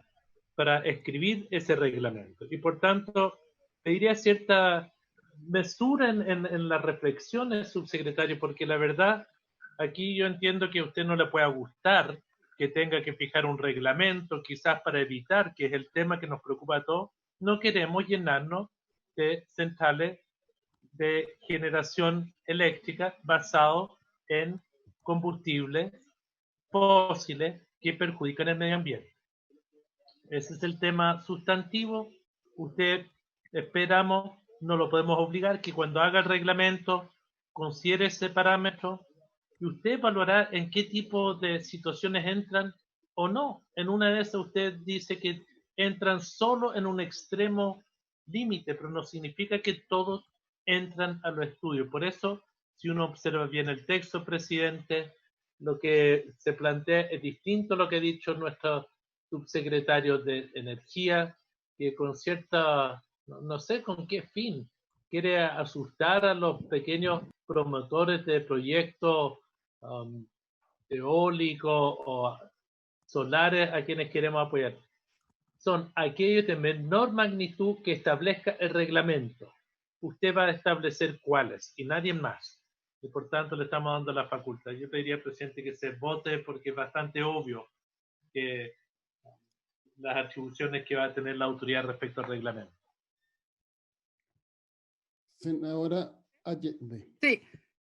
para escribir ese reglamento. Y por tanto, pediría cierta mesura en las reflexiones, subsecretario, porque la verdad, aquí yo entiendo que a usted no le pueda gustar que tenga que fijar un reglamento, quizás para evitar, que es el tema que nos preocupa a todos, no queremos llenarnos de centrales de generación eléctrica basado en combustibles fósiles que perjudican el medio ambiente. Ese es el tema sustantivo. Usted, esperamos, no lo podemos obligar, que cuando haga el reglamento considere ese parámetro y usted evaluará en qué tipo de situaciones entran o no. En una de esas usted dice que entran solo en un extremo límite, pero no significa que todos entran a los estudios. Por eso, si uno observa bien el texto, presidente, lo que se plantea es distinto a lo que ha dicho nuestro subsecretario de Energía, que con cierta, no sé con qué fin, quiere asustar a los pequeños promotores de proyectos eólicos o solares a quienes queremos apoyar. Son aquellos de menor magnitud que establezca el reglamento. Usted va a establecer cuáles y nadie más. Y por tanto le estamos dando la facultad. Yo pediría al presidente que se vote porque es bastante obvio que las atribuciones que va a tener la autoridad respecto al reglamento. Senadora Allende. Sí,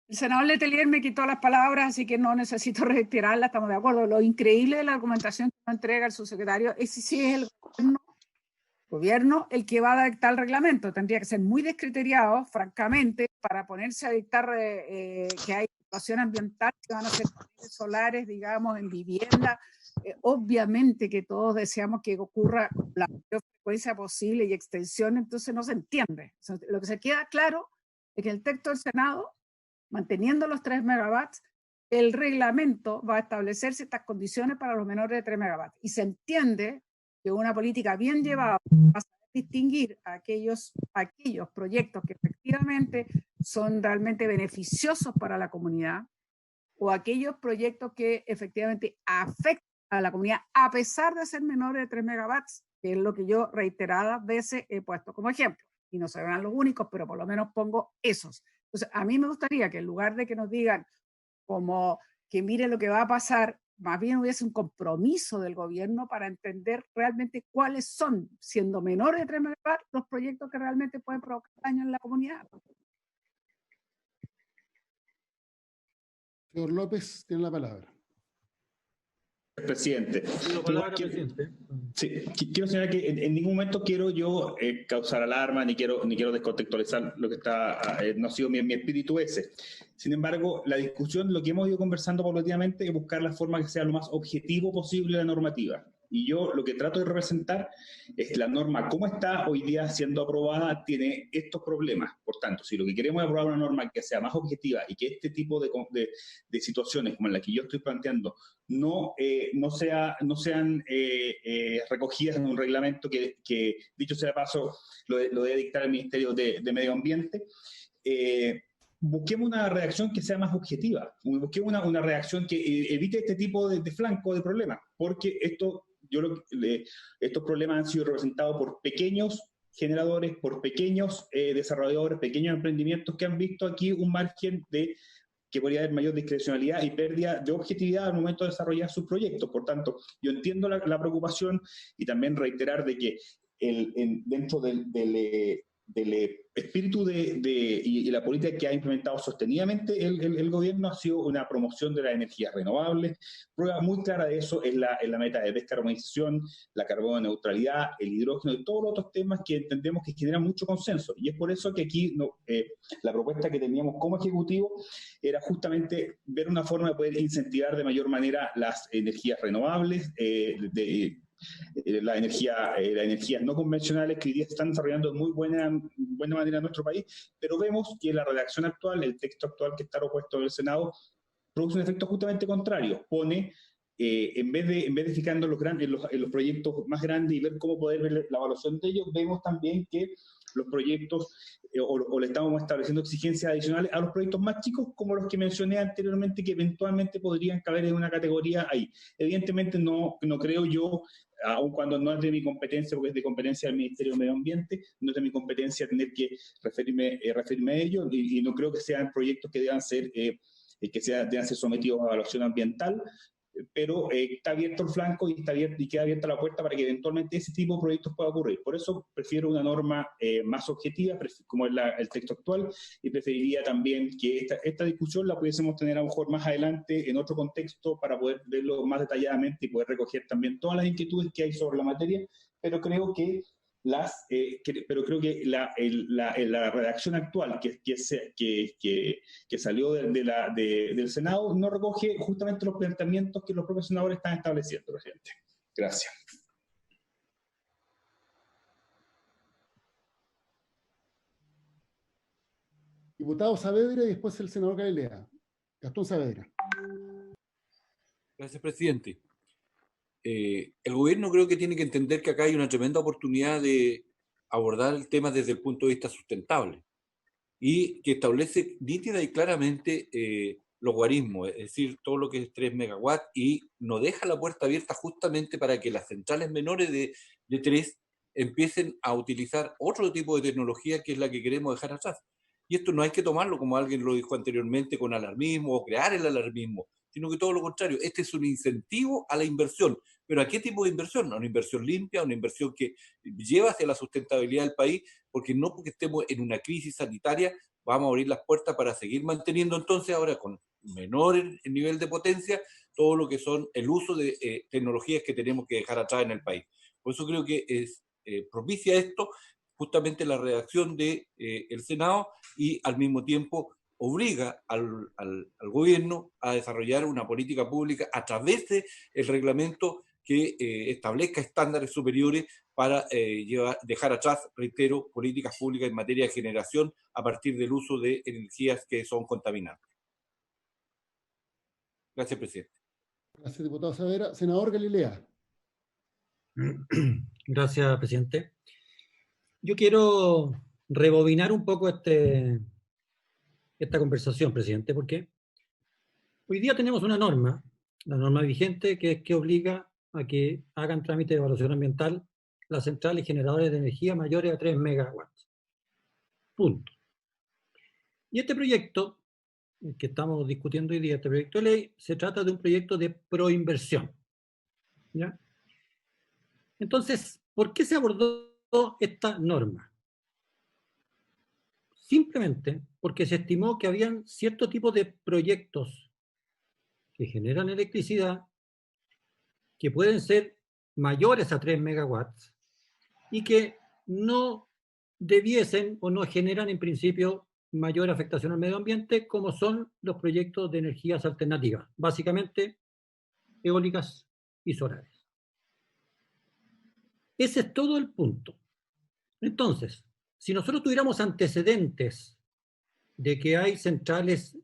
el senador Letelier me quitó las palabras, así que no necesito retirarlas, estamos de acuerdo. Lo increíble de la argumentación que nos entrega el subsecretario es si es el gobierno el que va a dictar el reglamento. Tendría que ser muy descriteriado, francamente, para ponerse a dictar que hay situación ambiental, que van a ser paneles solares, digamos, en vivienda. Obviamente que todos deseamos que ocurra la mayor frecuencia posible y extensión, entonces no se entiende. Lo que se queda claro es que el texto del Senado, manteniendo los 3 megawatts, el reglamento va a establecer ciertas condiciones para los menores de 3 megawatts. Y se entiende que una política bien llevada va a saber distinguir aquellos proyectos que efectivamente son realmente beneficiosos para la comunidad o aquellos proyectos que efectivamente afectan a la comunidad a pesar de ser menores de 3 megawatts, que es lo que yo reiteradas veces he puesto como ejemplo. Y no serán los únicos, pero por lo menos pongo esos. Entonces, a mí me gustaría que en lugar de que nos digan como que mire lo que va a pasar, más bien hubiese un compromiso del gobierno para entender realmente cuáles son, siendo menores de 3 megawatts, los proyectos que realmente pueden provocar daño en la comunidad. Señor López, tiene la palabra. Presidente. Sí, quiero señalar que en ningún momento quiero yo causar alarma, ni quiero descontextualizar lo que está, no ha sido mi espíritu ese. Sin embargo, la discusión, lo que hemos ido conversando paulatinamente, es buscar la forma que sea lo más objetivo posible la normativa. Y yo lo que trato de representar es que la norma, como está hoy día siendo aprobada, tiene estos problemas. Por tanto, si lo que queremos es aprobar una norma que sea más objetiva y que este tipo de situaciones como en la que yo estoy planteando no sean recogidas en un reglamento que, dicho sea de paso, lo debe dictar el Ministerio de Medio Ambiente, busquemos una redacción que sea más objetiva, busquemos una redacción que evite este tipo de flanco de problemas, porque estos problemas han sido representados por pequeños generadores, por pequeños desarrolladores, pequeños emprendimientos que han visto aquí un margen que podría haber mayor discrecionalidad y pérdida de objetividad al momento de desarrollar sus proyectos. Por tanto, yo entiendo la preocupación y también reiterar de que dentro del espíritu y la política que ha implementado sostenidamente el gobierno ha sido una promoción de las energías renovables. Prueba muy clara de eso es la meta de descarbonización, la carbono neutralidad, el hidrógeno y todos los otros temas que entendemos que generan mucho consenso. Y es por eso que aquí la propuesta que teníamos como Ejecutivo era justamente ver una forma de poder incentivar de mayor manera las energías renovables, las energías no convencionales que hoy día se están desarrollando de muy buena manera en nuestro país, pero vemos que la redacción actual, el texto actual que está propuesto en el Senado, produce un efecto justamente contrario. Pone, en vez de fijarnos en los proyectos más grandes y ver cómo poder ver la evaluación de ellos, vemos también que los proyectos, o le estamos estableciendo exigencias adicionales a los proyectos más chicos, como los que mencioné anteriormente, que eventualmente podrían caber en una categoría ahí. Evidentemente no creo yo, aun cuando no es de mi competencia, porque es de competencia del Ministerio de Medio Ambiente, no es de mi competencia tener que referirme a ellos, y no creo que sean proyectos que deban ser sometidos a evaluación ambiental, pero está abierto el flanco y queda abierta la puerta para que eventualmente ese tipo de proyectos pueda ocurrir. Por eso prefiero una norma más objetiva, como es el texto actual, y preferiría también que esta discusión la pudiésemos tener a lo mejor más adelante en otro contexto para poder verlo más detalladamente y poder recoger también todas las inquietudes que hay sobre la materia, pero creo que la redacción actual que salió del Senado no recoge justamente los planteamientos que los propios senadores están estableciendo, presidente. Gracias. Diputado Saavedra y después el senador Galilea. Gastón Saavedra. Gracias, presidente. El gobierno creo que tiene que entender que acá hay una tremenda oportunidad de abordar el tema desde el punto de vista sustentable y que establece nítida y claramente los guarismos, es decir, todo lo que es 3 megawatts y no deja la puerta abierta justamente para que las centrales menores de 3 empiecen a utilizar otro tipo de tecnología que es la que queremos dejar atrás. Y esto no hay que tomarlo, como alguien lo dijo anteriormente, con alarmismo o crear el alarmismo, sino que todo lo contrario, este es un incentivo a la inversión. ¿Pero a qué tipo de inversión? A una inversión limpia, una inversión que lleva hacia la sustentabilidad del país, porque no porque estemos en una crisis sanitaria vamos a abrir las puertas para seguir manteniendo entonces ahora con menor nivel de potencia todo lo que son el uso de tecnologías que tenemos que dejar atrás en el país. Por eso creo que es propicia esto justamente la redacción del Senado y al mismo tiempo obliga al gobierno a desarrollar una política pública a través del reglamento que establezca estándares superiores para dejar atrás, reitero, políticas públicas en materia de generación a partir del uso de energías que son contaminantes. Gracias, presidente. Gracias, diputado Saavedra. Senador Galilea. Gracias, presidente. Yo quiero rebobinar un poco esta conversación, presidente, porque hoy día tenemos una norma, la norma vigente, que obliga a que hagan trámite de evaluación ambiental las centrales generadores de energía mayores a 3 megawatts. Punto. Y este proyecto, que estamos discutiendo hoy día, este proyecto de ley, se trata de un proyecto de proinversión. ¿Ya? Entonces, ¿por qué se abordó esta norma? Simplemente porque se estimó que habían cierto tipo de proyectos que generan electricidad que pueden ser mayores a 3 megawatts y que no debiesen o no generan en principio mayor afectación al medio ambiente, como son los proyectos de energías alternativas, básicamente eólicas y solares. Ese es todo el punto. Entonces, si nosotros tuviéramos antecedentes de que hay centrales,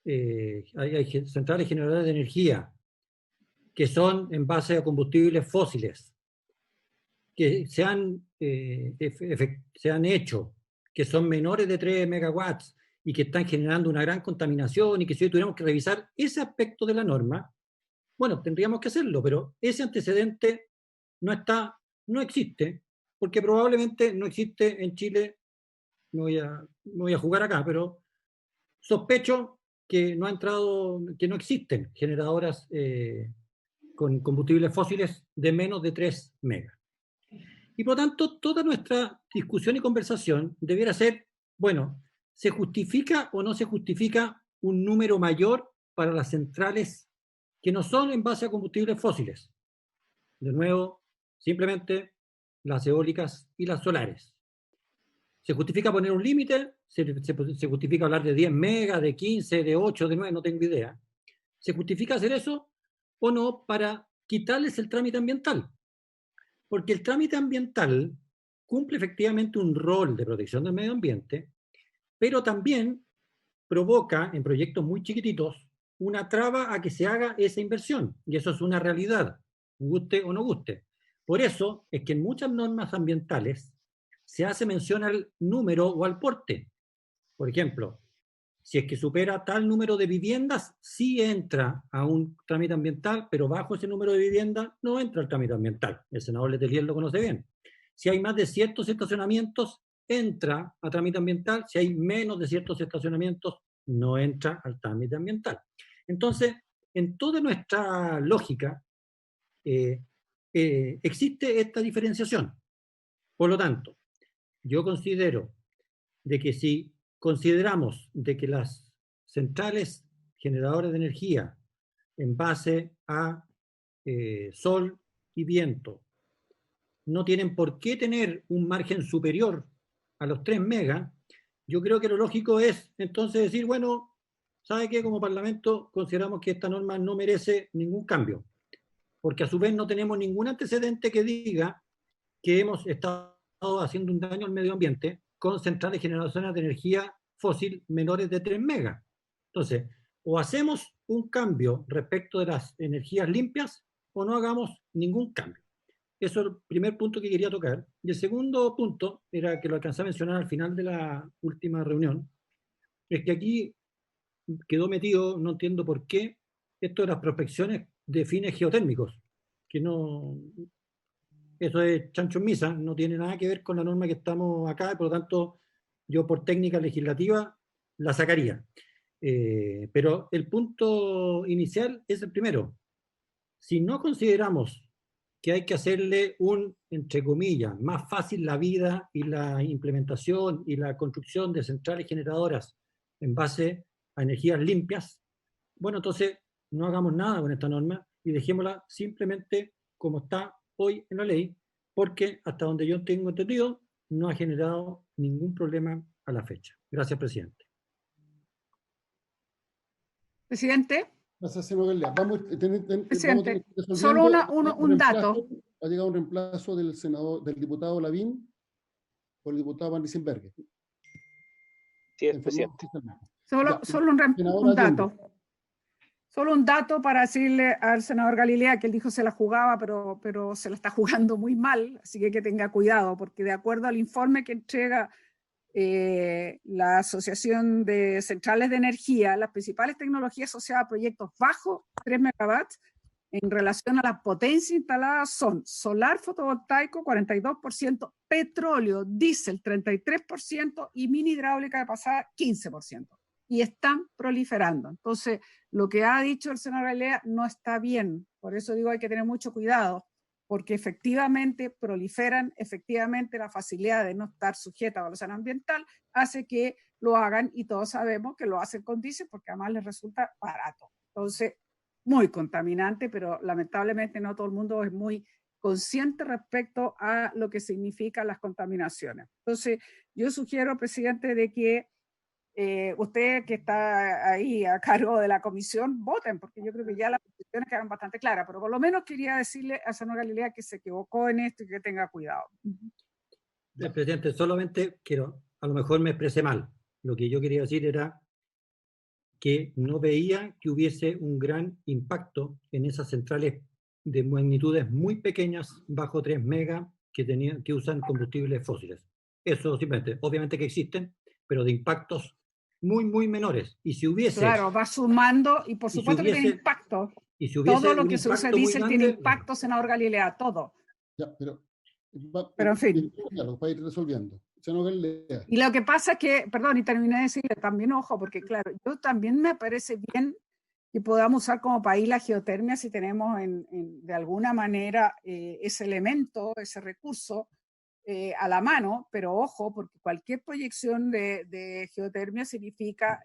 hay centrales generadoras de energía que son en base a combustibles fósiles, que se han hecho, que son menores de 3 megawatts y que están generando una gran contaminación, y que si hoy tuviéramos que revisar ese aspecto de la norma, bueno, tendríamos que hacerlo, pero ese antecedente no existe, porque probablemente no existe en Chile. Me voy a jugar acá, pero sospecho que no existen generadoras con combustibles fósiles de menos de 3 megas. Y por lo tanto, toda nuestra discusión y conversación debiera ser, bueno, ¿se justifica o no se justifica un número mayor para las centrales que no son en base a combustibles fósiles? De nuevo, simplemente las eólicas y las solares. ¿Se justifica poner un límite? ¿Se justifica hablar de 10 megas, de 15, de 8, de 9? No tengo idea. ¿Se justifica hacer eso o no para quitarles el trámite ambiental? Porque el trámite ambiental cumple efectivamente un rol de protección del medio ambiente, pero también provoca en proyectos muy chiquititos una traba a que se haga esa inversión. Y eso es una realidad, guste o no guste. Por eso es que en muchas normas ambientales se hace mención al número o al porte. Por ejemplo, si es que supera tal número de viviendas, sí entra a un trámite ambiental, pero bajo ese número de viviendas no entra al trámite ambiental. El senador Letelier lo conoce bien. Si hay más de ciertos estacionamientos, entra a trámite ambiental. Si hay menos de ciertos estacionamientos, no entra al trámite ambiental. Entonces, en toda nuestra lógica, existe esta diferenciación. Por lo tanto, yo considero de que si consideramos de que las centrales generadoras de energía en base a sol y viento no tienen por qué tener un margen superior a los 3 megas, yo creo que lo lógico es entonces decir, bueno, ¿sabe qué? Como Parlamento consideramos que esta norma no merece ningún cambio, porque a su vez no tenemos ningún antecedente que diga que hemos estado haciendo un daño al medio ambiente con centrales generadoras de energía fósil menores de 3 megas. Entonces, o hacemos un cambio respecto de las energías limpias o no hagamos ningún cambio. Eso es el primer punto que quería tocar. Y el segundo punto, era que lo alcancé a mencionar al final de la última reunión, es que aquí quedó metido, no entiendo por qué, esto de las prospecciones de fines geotérmicos, que no... Eso es chancho en misa, no tiene nada que ver con la norma que estamos acá, y por lo tanto yo por técnica legislativa la sacaría. Pero el punto inicial es el primero. Si no consideramos que hay que hacerle entre comillas, más fácil la vida y la implementación y la construcción de centrales generadoras en base a energías limpias, bueno, entonces no hagamos nada con esta norma y dejémosla simplemente como está hoy en la ley, porque hasta donde yo tengo entendido, no ha generado ningún problema a la fecha. Gracias, presidente. Presidente. Presidente, solo un dato. Ha llegado un reemplazo del diputado Lavín por el diputado Van Riesenberger. Sí, es presidente. Solo un dato. Solo un dato para decirle al senador Galilea que él dijo se la jugaba, pero se la está jugando muy mal, así que tenga cuidado, porque de acuerdo al informe que entrega la Asociación de Centrales de Energía, las principales tecnologías asociadas a proyectos bajo 3 megawatts en relación a la potencia instalada son solar fotovoltaico 42%, petróleo, diésel 33% y mini hidráulica de pasada 15%. Y están proliferando. Entonces, lo que ha dicho el senador Galilea no está bien. Por eso digo hay que tener mucho cuidado, porque efectivamente proliferan, efectivamente la facilidad de no estar sujeta a evaluación ambiental hace que lo hagan, y todos sabemos que lo hacen con diésel porque además les resulta barato. Entonces, muy contaminante, pero lamentablemente no todo el mundo es muy consciente respecto a lo que significan las contaminaciones. Entonces, yo sugiero, presidente, de que usted que está ahí a cargo de la comisión, voten, porque yo creo que ya las posiciones quedaron bastante claras, pero por lo menos quería decirle a Senador Galilea que se equivocó en esto y que tenga cuidado. Presidente, solamente quiero, a lo mejor me expresé mal. Lo que yo quería decir era que no veía que hubiese un gran impacto en esas centrales de magnitudes muy pequeñas, bajo 3 megas, que usan combustibles fósiles. Eso simplemente, obviamente que existen, pero de impactos muy, muy menores. Y si hubiese... Claro, va sumando y por supuesto que tiene impacto. Y si hubiese todo lo que se usa diésel tiene impacto, senador Galilea, todo. Ya, pero en fin. Claro, para ir resolviendo. Senador Galilea. Y lo que pasa es que, perdón, y terminé de decirle también, ojo, porque claro, yo también me parece bien que podamos usar como país la geotermia si tenemos de alguna manera ese elemento, ese recurso a la mano, pero ojo, porque cualquier proyección de geotermia significa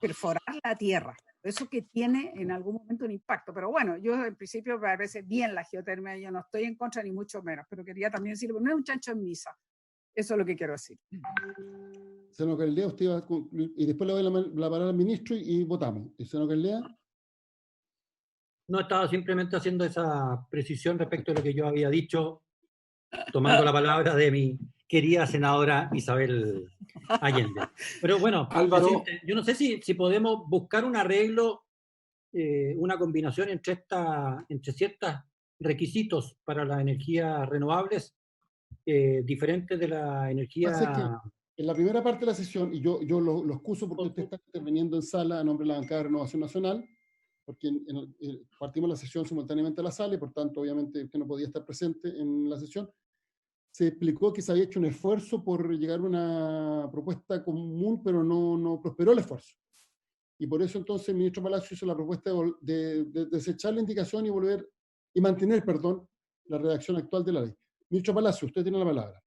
perforar la tierra. Eso que tiene en algún momento un impacto. Pero bueno, yo en principio me parece bien la geotermia, yo no estoy en contra ni mucho menos, pero quería también decirlo, no es un chancho en misa. Eso es lo que quiero decir. Senador Galilea, usted va a concluir, y después le doy la palabra al ministro y votamos. Senador Galilea. No, estaba simplemente haciendo esa precisión respecto a lo que yo había dicho, tomando la palabra de mi querida senadora Isabel Allende. Pero bueno, Álvaro, yo no sé si podemos buscar un arreglo, una combinación entre ciertos requisitos para las energías renovables diferentes de la energía... En la primera parte de la sesión, y yo lo excuso porque usted está interviniendo en sala a nombre de la bancada de Renovación Nacional, porque partimos la sesión simultáneamente a la sala y por tanto obviamente usted no podía estar presente en la sesión. Se explicó que se había hecho un esfuerzo por llegar a una propuesta común, pero no prosperó el esfuerzo. Y por eso entonces el ministro Palacio hizo la propuesta de desechar la indicación y mantener, la redacción actual de la ley. Ministro Palacio, usted tiene la palabra.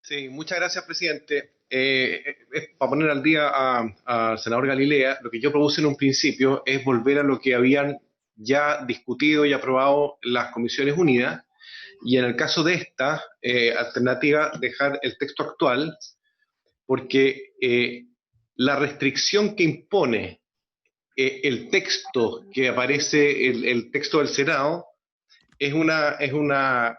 Sí, muchas gracias, presidente. Para poner al día al senador Galilea, lo que yo propuse en un principio es volver a lo que habían ya discutido y aprobado las Comisiones Unidas, y en el caso de esta alternativa, dejar el texto actual, porque la restricción que impone el texto que aparece, el texto del Senado, es una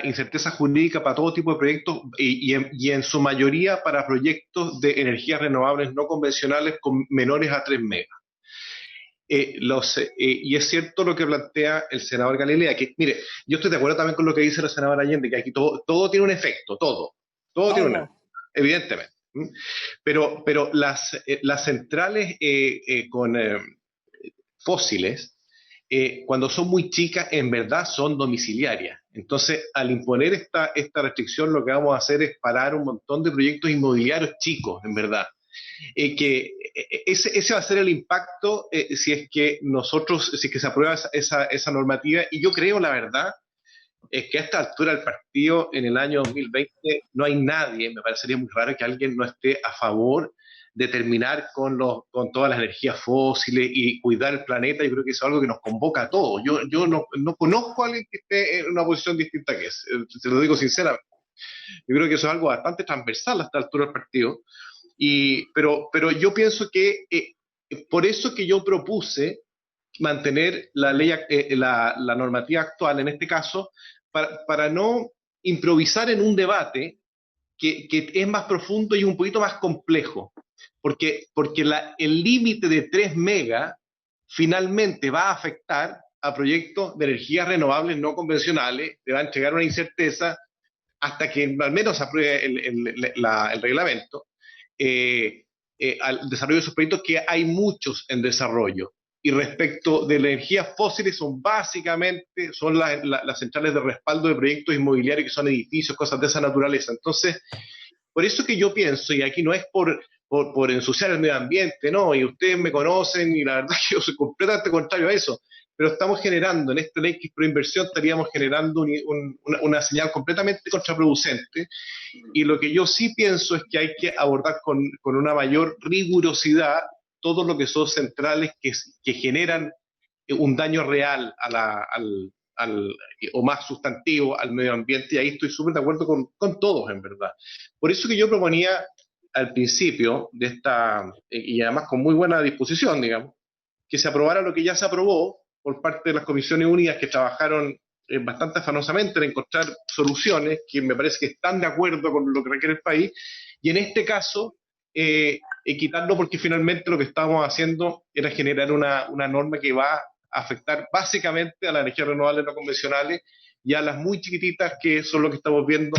incerteza jurídica para todo tipo de proyectos y en su mayoría para proyectos de energías renovables no convencionales con menores a 3 megas. Y es cierto lo que plantea el senador Galilea, que mire, yo estoy de acuerdo también con lo que dice la senadora Allende, que aquí todo tiene un efecto, todo tiene un efecto, evidentemente. Pero las centrales con fósiles, cuando son muy chicas, en verdad son domiciliarias. Entonces, al imponer esta restricción, lo que vamos a hacer es parar un montón de proyectos inmobiliarios chicos, en verdad. Que ese va a ser el impacto si es que se aprueba esa normativa. Y yo creo, la verdad, es que a esta altura del partido, en el año 2020, no hay nadie, me parecería muy raro que alguien no esté a favor de terminar con todas las energías fósiles y cuidar el planeta. Yo creo que eso es algo que nos convoca a todos. Yo no conozco a alguien que esté en una posición distinta que es, se lo digo sinceramente. Yo creo que eso es algo bastante transversal a esta altura del partido. Pero yo pienso que por eso que yo propuse mantener la ley, la normativa actual en este caso, para no improvisar en un debate que es más profundo y un poquito más complejo, porque el límite de 3 megas finalmente va a afectar a proyectos de energías renovables no convencionales, le va a entregar una incerteza hasta que al menos apruebe el reglamento, al desarrollo de esos proyectos, que hay muchos en desarrollo. Y respecto de las energías fósiles, son las centrales de respaldo de proyectos inmobiliarios, que son edificios, cosas de esa naturaleza. Entonces, por eso que yo pienso, y aquí no es por ensuciar el medio ambiente, no, y ustedes me conocen, y la verdad es que yo soy completamente contrario a eso, pero estamos generando, en esta ley que es proinversión, estaríamos generando una señal completamente contraproducente, y lo que yo sí pienso es que hay que abordar con una mayor rigurosidad todo lo que son centrales que generan un daño real o más sustantivo al medio ambiente, y ahí estoy súper de acuerdo con todos, en verdad. Por eso que yo proponía al principio de esta, y además con muy buena disposición, digamos, que se aprobara lo que ya se aprobó por parte de las Comisiones Unidas, que trabajaron bastante afanosamente en encontrar soluciones que me parece que están de acuerdo con lo que requiere el país, y en este caso quitarlo, porque finalmente lo que estábamos haciendo era generar una norma que va a afectar básicamente a las energías renovables no convencionales y a las muy chiquititas, que son lo que estamos viendo,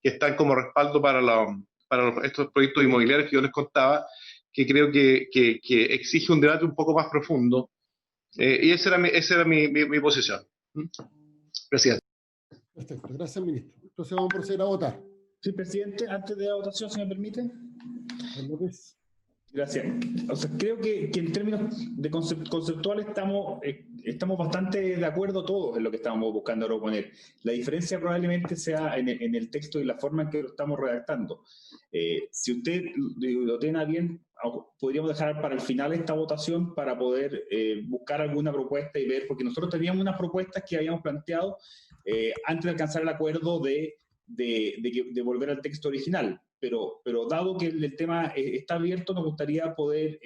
que están como respaldo para estos proyectos inmobiliarios que yo les contaba, que creo que exige un debate un poco más profundo. Y esa era mi posición. Presidente. Perfecto, gracias, ministro. Entonces vamos a proceder a votar. Sí, presidente, antes de la votación, si me permite. Gracias. O sea, creo que en términos de conceptuales estamos bastante de acuerdo todos en lo que estamos buscando proponer. La diferencia probablemente sea en el texto y la forma en que lo estamos redactando. Si usted lo tiene a bien, podríamos dejar para el final esta votación para poder buscar alguna propuesta y ver, porque nosotros teníamos unas propuestas que habíamos planteado antes de alcanzar el acuerdo de volver al texto original. Pero dado que el tema está abierto, nos gustaría poder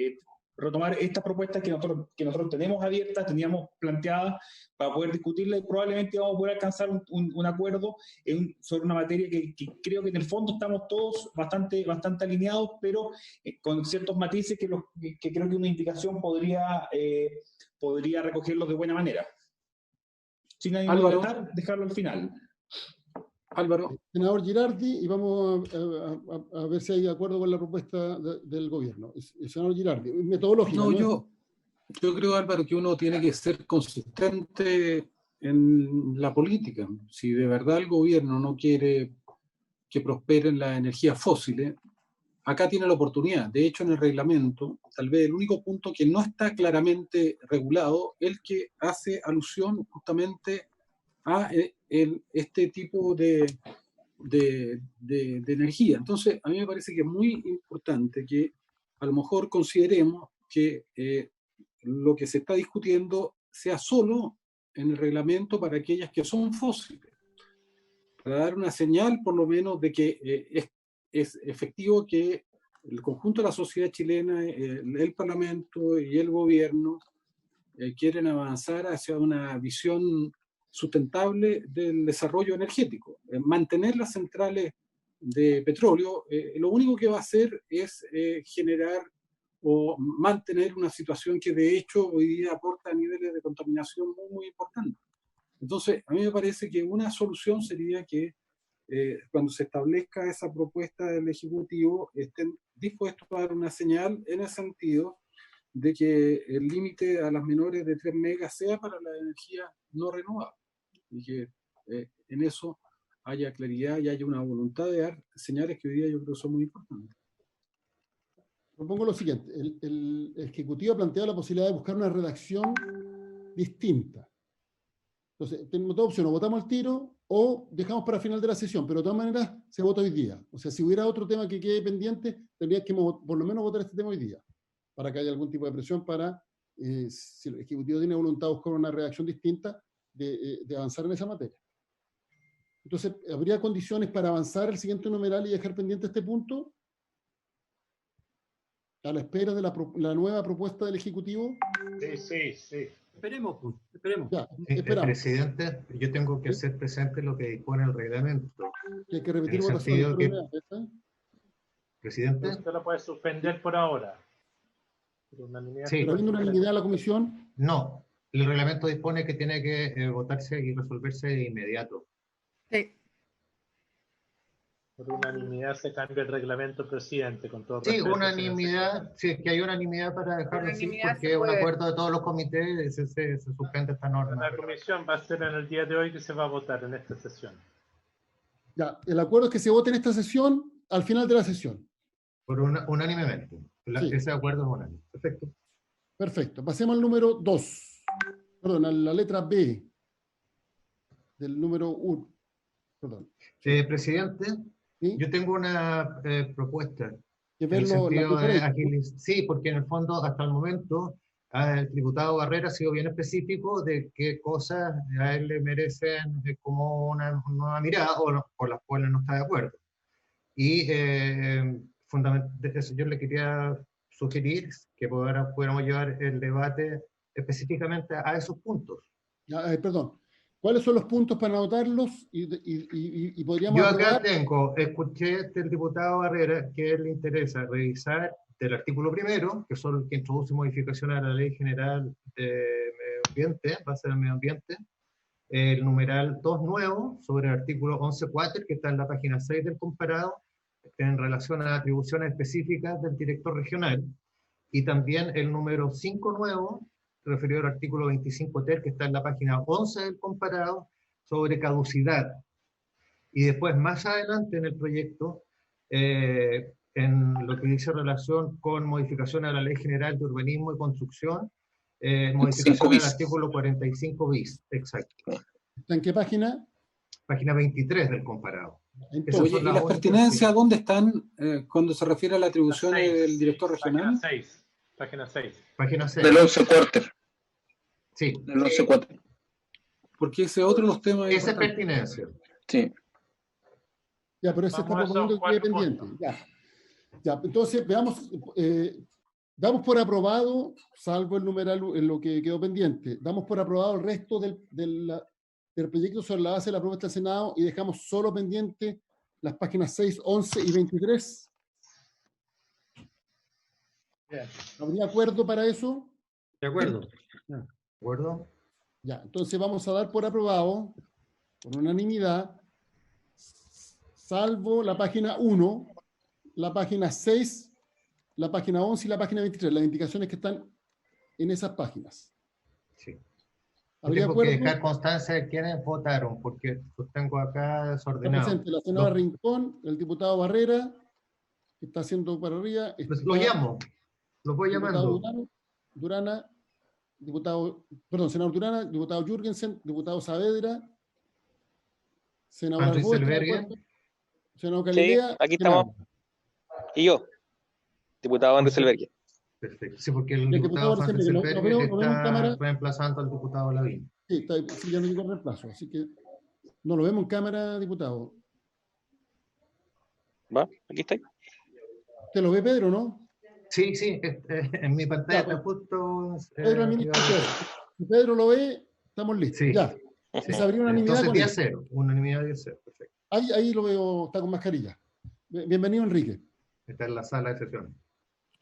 retomar estas propuestas que nosotros tenemos abiertas, teníamos planteadas, para poder discutirlas, y probablemente vamos a poder alcanzar un acuerdo sobre una materia que creo que en el fondo estamos todos bastante alineados, pero con ciertos matices que creo que una indicación podría recogerlos de buena manera. Sin ánimo de votar, dejarlo al final. Álvaro. Senador Girardi, y vamos a ver si hay de acuerdo con la propuesta del gobierno. El senador Girardi, metodológica. No, yo creo, Álvaro, que uno tiene que ser consistente en la política. Si de verdad el gobierno no quiere que prosperen las energías fósiles, acá tiene la oportunidad. De hecho, en el reglamento, tal vez el único punto que no está claramente regulado es el que hace alusión justamente a este tipo de energía. Entonces, a mí me parece que es muy importante que a lo mejor consideremos que lo que se está discutiendo sea solo en el reglamento para aquellas que son fósiles, para dar una señal por lo menos de que es efectivo que el conjunto de la sociedad chilena, el Parlamento y el gobierno quieren avanzar hacia una visión sustentable del desarrollo energético. Mantener las centrales de petróleo, lo único que va a hacer es generar o mantener una situación que de hecho hoy día aporta niveles de contaminación muy, muy importantes. Entonces, a mí me parece que una solución sería que cuando se establezca esa propuesta del Ejecutivo estén dispuestos a dar una señal en el sentido de que el límite a las menores de 3 megas sea para la energía no renovable, y que en eso haya claridad y haya una voluntad de dar señales que hoy día yo creo son muy importantes. Propongo lo siguiente, el Ejecutivo ha planteado la posibilidad de buscar una redacción distinta. Entonces, tenemos dos opciones, o votamos al tiro o dejamos para el final de la sesión, pero de todas maneras se vota hoy día. O sea, si hubiera otro tema que quede pendiente, tendría que por lo menos votar este tema hoy día, para que haya algún tipo de presión para, si el Ejecutivo tiene voluntad de buscar una redacción distinta, de avanzar en esa materia. Entonces, ¿habría condiciones para avanzar el siguiente numeral y dejar pendiente este punto? A la espera de la nueva propuesta del Ejecutivo. Sí. Esperemos, pues, esperemos. Ya, esperamos. Presidente, yo tengo que hacer presente lo que dispone el reglamento. Que hay que repetir votaciones. Presidente. Usted lo puede suspender por ahora. Sí. ¿Pero habiendo unanimidad en la comisión? No, el reglamento dispone que tiene que votarse y resolverse de inmediato. Sí. Por unanimidad se cambia el reglamento, presidente, con todo Sí, respeto, unanimidad, si es que hay unanimidad para dejarlo así, porque es un acuerdo de todos los comités, se suspende esta norma. La comisión va a ser en el día de hoy que se va a votar en esta sesión. Ya, el acuerdo es que se vote en esta sesión al final de la sesión. Por unánimemente. Sí. Ese acuerdo es unánime. Perfecto. Perfecto. Pasemos al número 2. Perdón, a la letra B del número 1. Perdón. Presidente, ¿sí? Yo tengo una propuesta. Que verlo, sí, porque en el fondo, hasta el momento, el diputado Barrera ha sido bien específico de qué cosas a él le merecen como una nueva mirada o por las cuales no está de acuerdo. Y eso yo le quería sugerir que pudiéramos llevar el debate específicamente a esos puntos. Perdón, ¿cuáles son los puntos para anotarlos? Y podríamos... Yo acá escuché el diputado Barrera que le interesa revisar del artículo primero, que son que introduce modificaciones a la Ley General de Medio Ambiente, base del medio ambiente, el numeral 2 nuevo sobre el artículo 11.4, que está en la página 6 del comparado, en relación a atribuciones específicas del director regional, y también el número 5 nuevo, referido al artículo 25 ter, que está en la página 11 del comparado, sobre caducidad. Y después, más adelante en el proyecto, en lo que dice relación con modificación a la Ley General de Urbanismo y Construcción, modificación del artículo 45 bis, exacto. ¿Está en qué página? Página 23 del comparado. Entonces, ¿y las pertinencias dónde están cuando se refiere a la atribución del director regional? Página 6. Página 6. Del 11.4. Sí. Del 11.4. Porque ese es otro de los temas. Esa es pertinencia. Sí. Ya, pero ese está proponiendo que quede pendiente. Ya, entonces veamos, damos por aprobado, salvo el numeral en lo que quedó pendiente, damos por aprobado el resto del proyecto sobre la base de la propuesta del Senado y dejamos solo pendiente las páginas 6, 11 y 23. ¿Habría acuerdo para eso? De acuerdo. ¿De acuerdo? Ya, entonces vamos a dar por aprobado, por unanimidad, salvo la página 1, la página 6, la página 11 y la página 23, las indicaciones que están en esas páginas. Sí. ¿Habría Tengo que acuerdo? dejar constancia de quiénes votaron, porque los tengo acá desordenados. Presente la senadora Rincón, el diputado Barrera, que está haciendo para arriba. Pues lo llamo, lo voy llamando. Durana, senador Durana, diputado Jürgensen, diputado Saavedra, senador Andrés Arboe, Selbergue. senador Galilea. Sí, aquí estamos. Y yo, diputado Andrés Selbergue. Perfecto, sí, porque el diputado Andrés Selbergue está reemplazando al diputado Lavín. Sí, sí, ya no digo reemplazo, así que no lo vemos en cámara, diputado. ¿Va? Aquí está. ¿Te lo ve Pedro, no? Sí, en mi pantalla está justo... Pedro, el ministro, si Pedro lo ve, estamos listos. Sí. Ya. Sí. Se abrió unanimidad. Entonces, con día eso. cero, unanimidad día cero, perfecto. Ahí lo veo, está con mascarilla. Bienvenido, Enrique. Está en la sala de sesiones.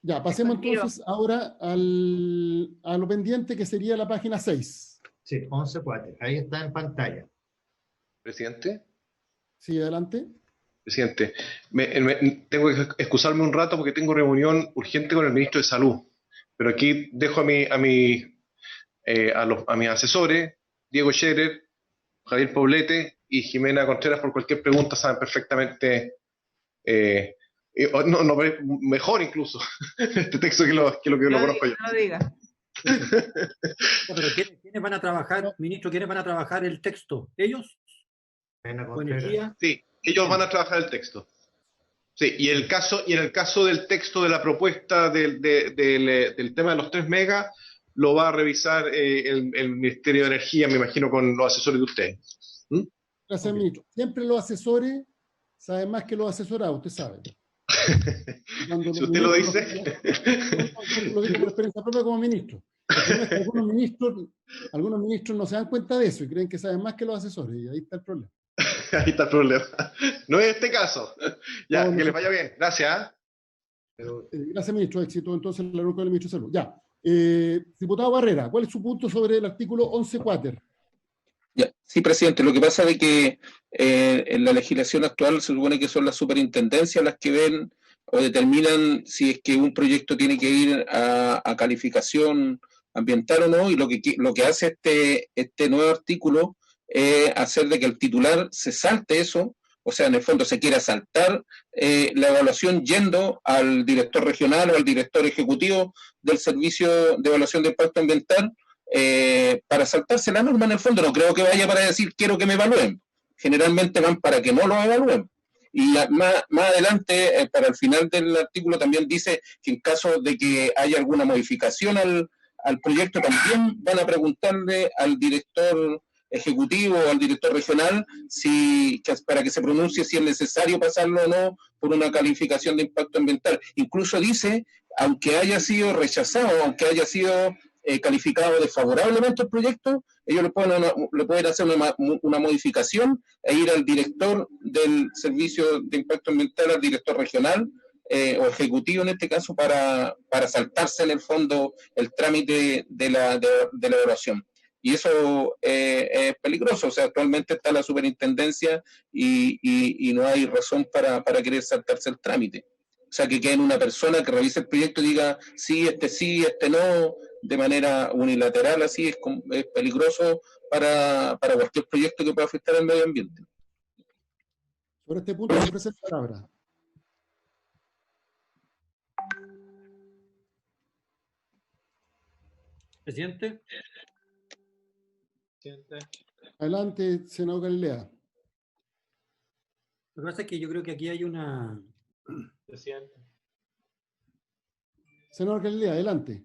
Ya, pasemos entonces ahora a lo pendiente, que sería la página 6. Sí, 11.4. Ahí está en pantalla. Presidente. Sí, adelante. Presidente, tengo que excusarme un rato porque tengo reunión urgente con el ministro de Salud. Pero aquí dejo a mis asesores, Diego Scherer, Javier Poblete y Jimena Contreras, por cualquier pregunta saben perfectamente, mejor incluso, este texto que lo conozco yo. No lo diga. Pero ¿quiénes van a trabajar, ministro, quiénes van a trabajar el texto? ¿Ellos? Sí, ellos van a trabajar el texto. Sí, y en el caso del texto de la propuesta del tema de los 3 megas, lo va a revisar el Ministerio de Energía, me imagino, con los asesores de ustedes. Gracias, ministro. Siempre los asesores saben más que los asesorados, usted sabe. Si usted lo dice. Lo digo por experiencia propia como ministro. Algunos ministros no se dan cuenta de eso y creen que saben más que los asesores, y ahí está el problema. Ahí está el problema. No es este caso. Ya, no, que les vaya bien. Gracias. Gracias, ministro. Éxito entonces en la reunión con el ministro de Salud. Ya. Diputado Barrera, ¿cuál es su punto sobre el artículo 11.4? Ya, sí, presidente. Lo que pasa es que en la legislación actual se supone que son las superintendencias las que ven o determinan si es que un proyecto tiene que ir a calificación ambiental o no, y lo que hace este nuevo artículo es hacer de que el titular se salte eso, o sea, en el fondo se quiera saltar la evaluación yendo al director regional o al director ejecutivo del Servicio de Evaluación de Impacto Ambiental, para saltarse la norma. En el fondo no creo que vaya para decir quiero que me evalúen, generalmente van para que no lo evalúen. Y más adelante, para el final del artículo, también dice que en caso de que haya alguna modificación al proyecto, también van a preguntarle al director ejecutivo o al director regional para que se pronuncie si es necesario pasarlo o no por una calificación de impacto ambiental. Incluso dice, aunque haya sido rechazado, aunque haya sido calificado desfavorablemente el proyecto, ellos le pueden hacer una modificación e ir al director del servicio de impacto ambiental, al director regional o ejecutivo en este caso, para saltarse en el fondo el trámite de la evaluación. Y eso es peligroso. O sea, actualmente está la superintendencia y no hay razón para querer saltarse el trámite. O sea, que quede una persona que revise el proyecto y diga sí, este no, de manera unilateral, así es peligroso para cualquier proyecto que pueda afectar al medio ambiente. Sobre este punto, se ofrece la palabra. Presidente. Adelante, senador Galilea. Lo que pasa es que yo creo que aquí hay una... Presidente. Senador Galilea, adelante.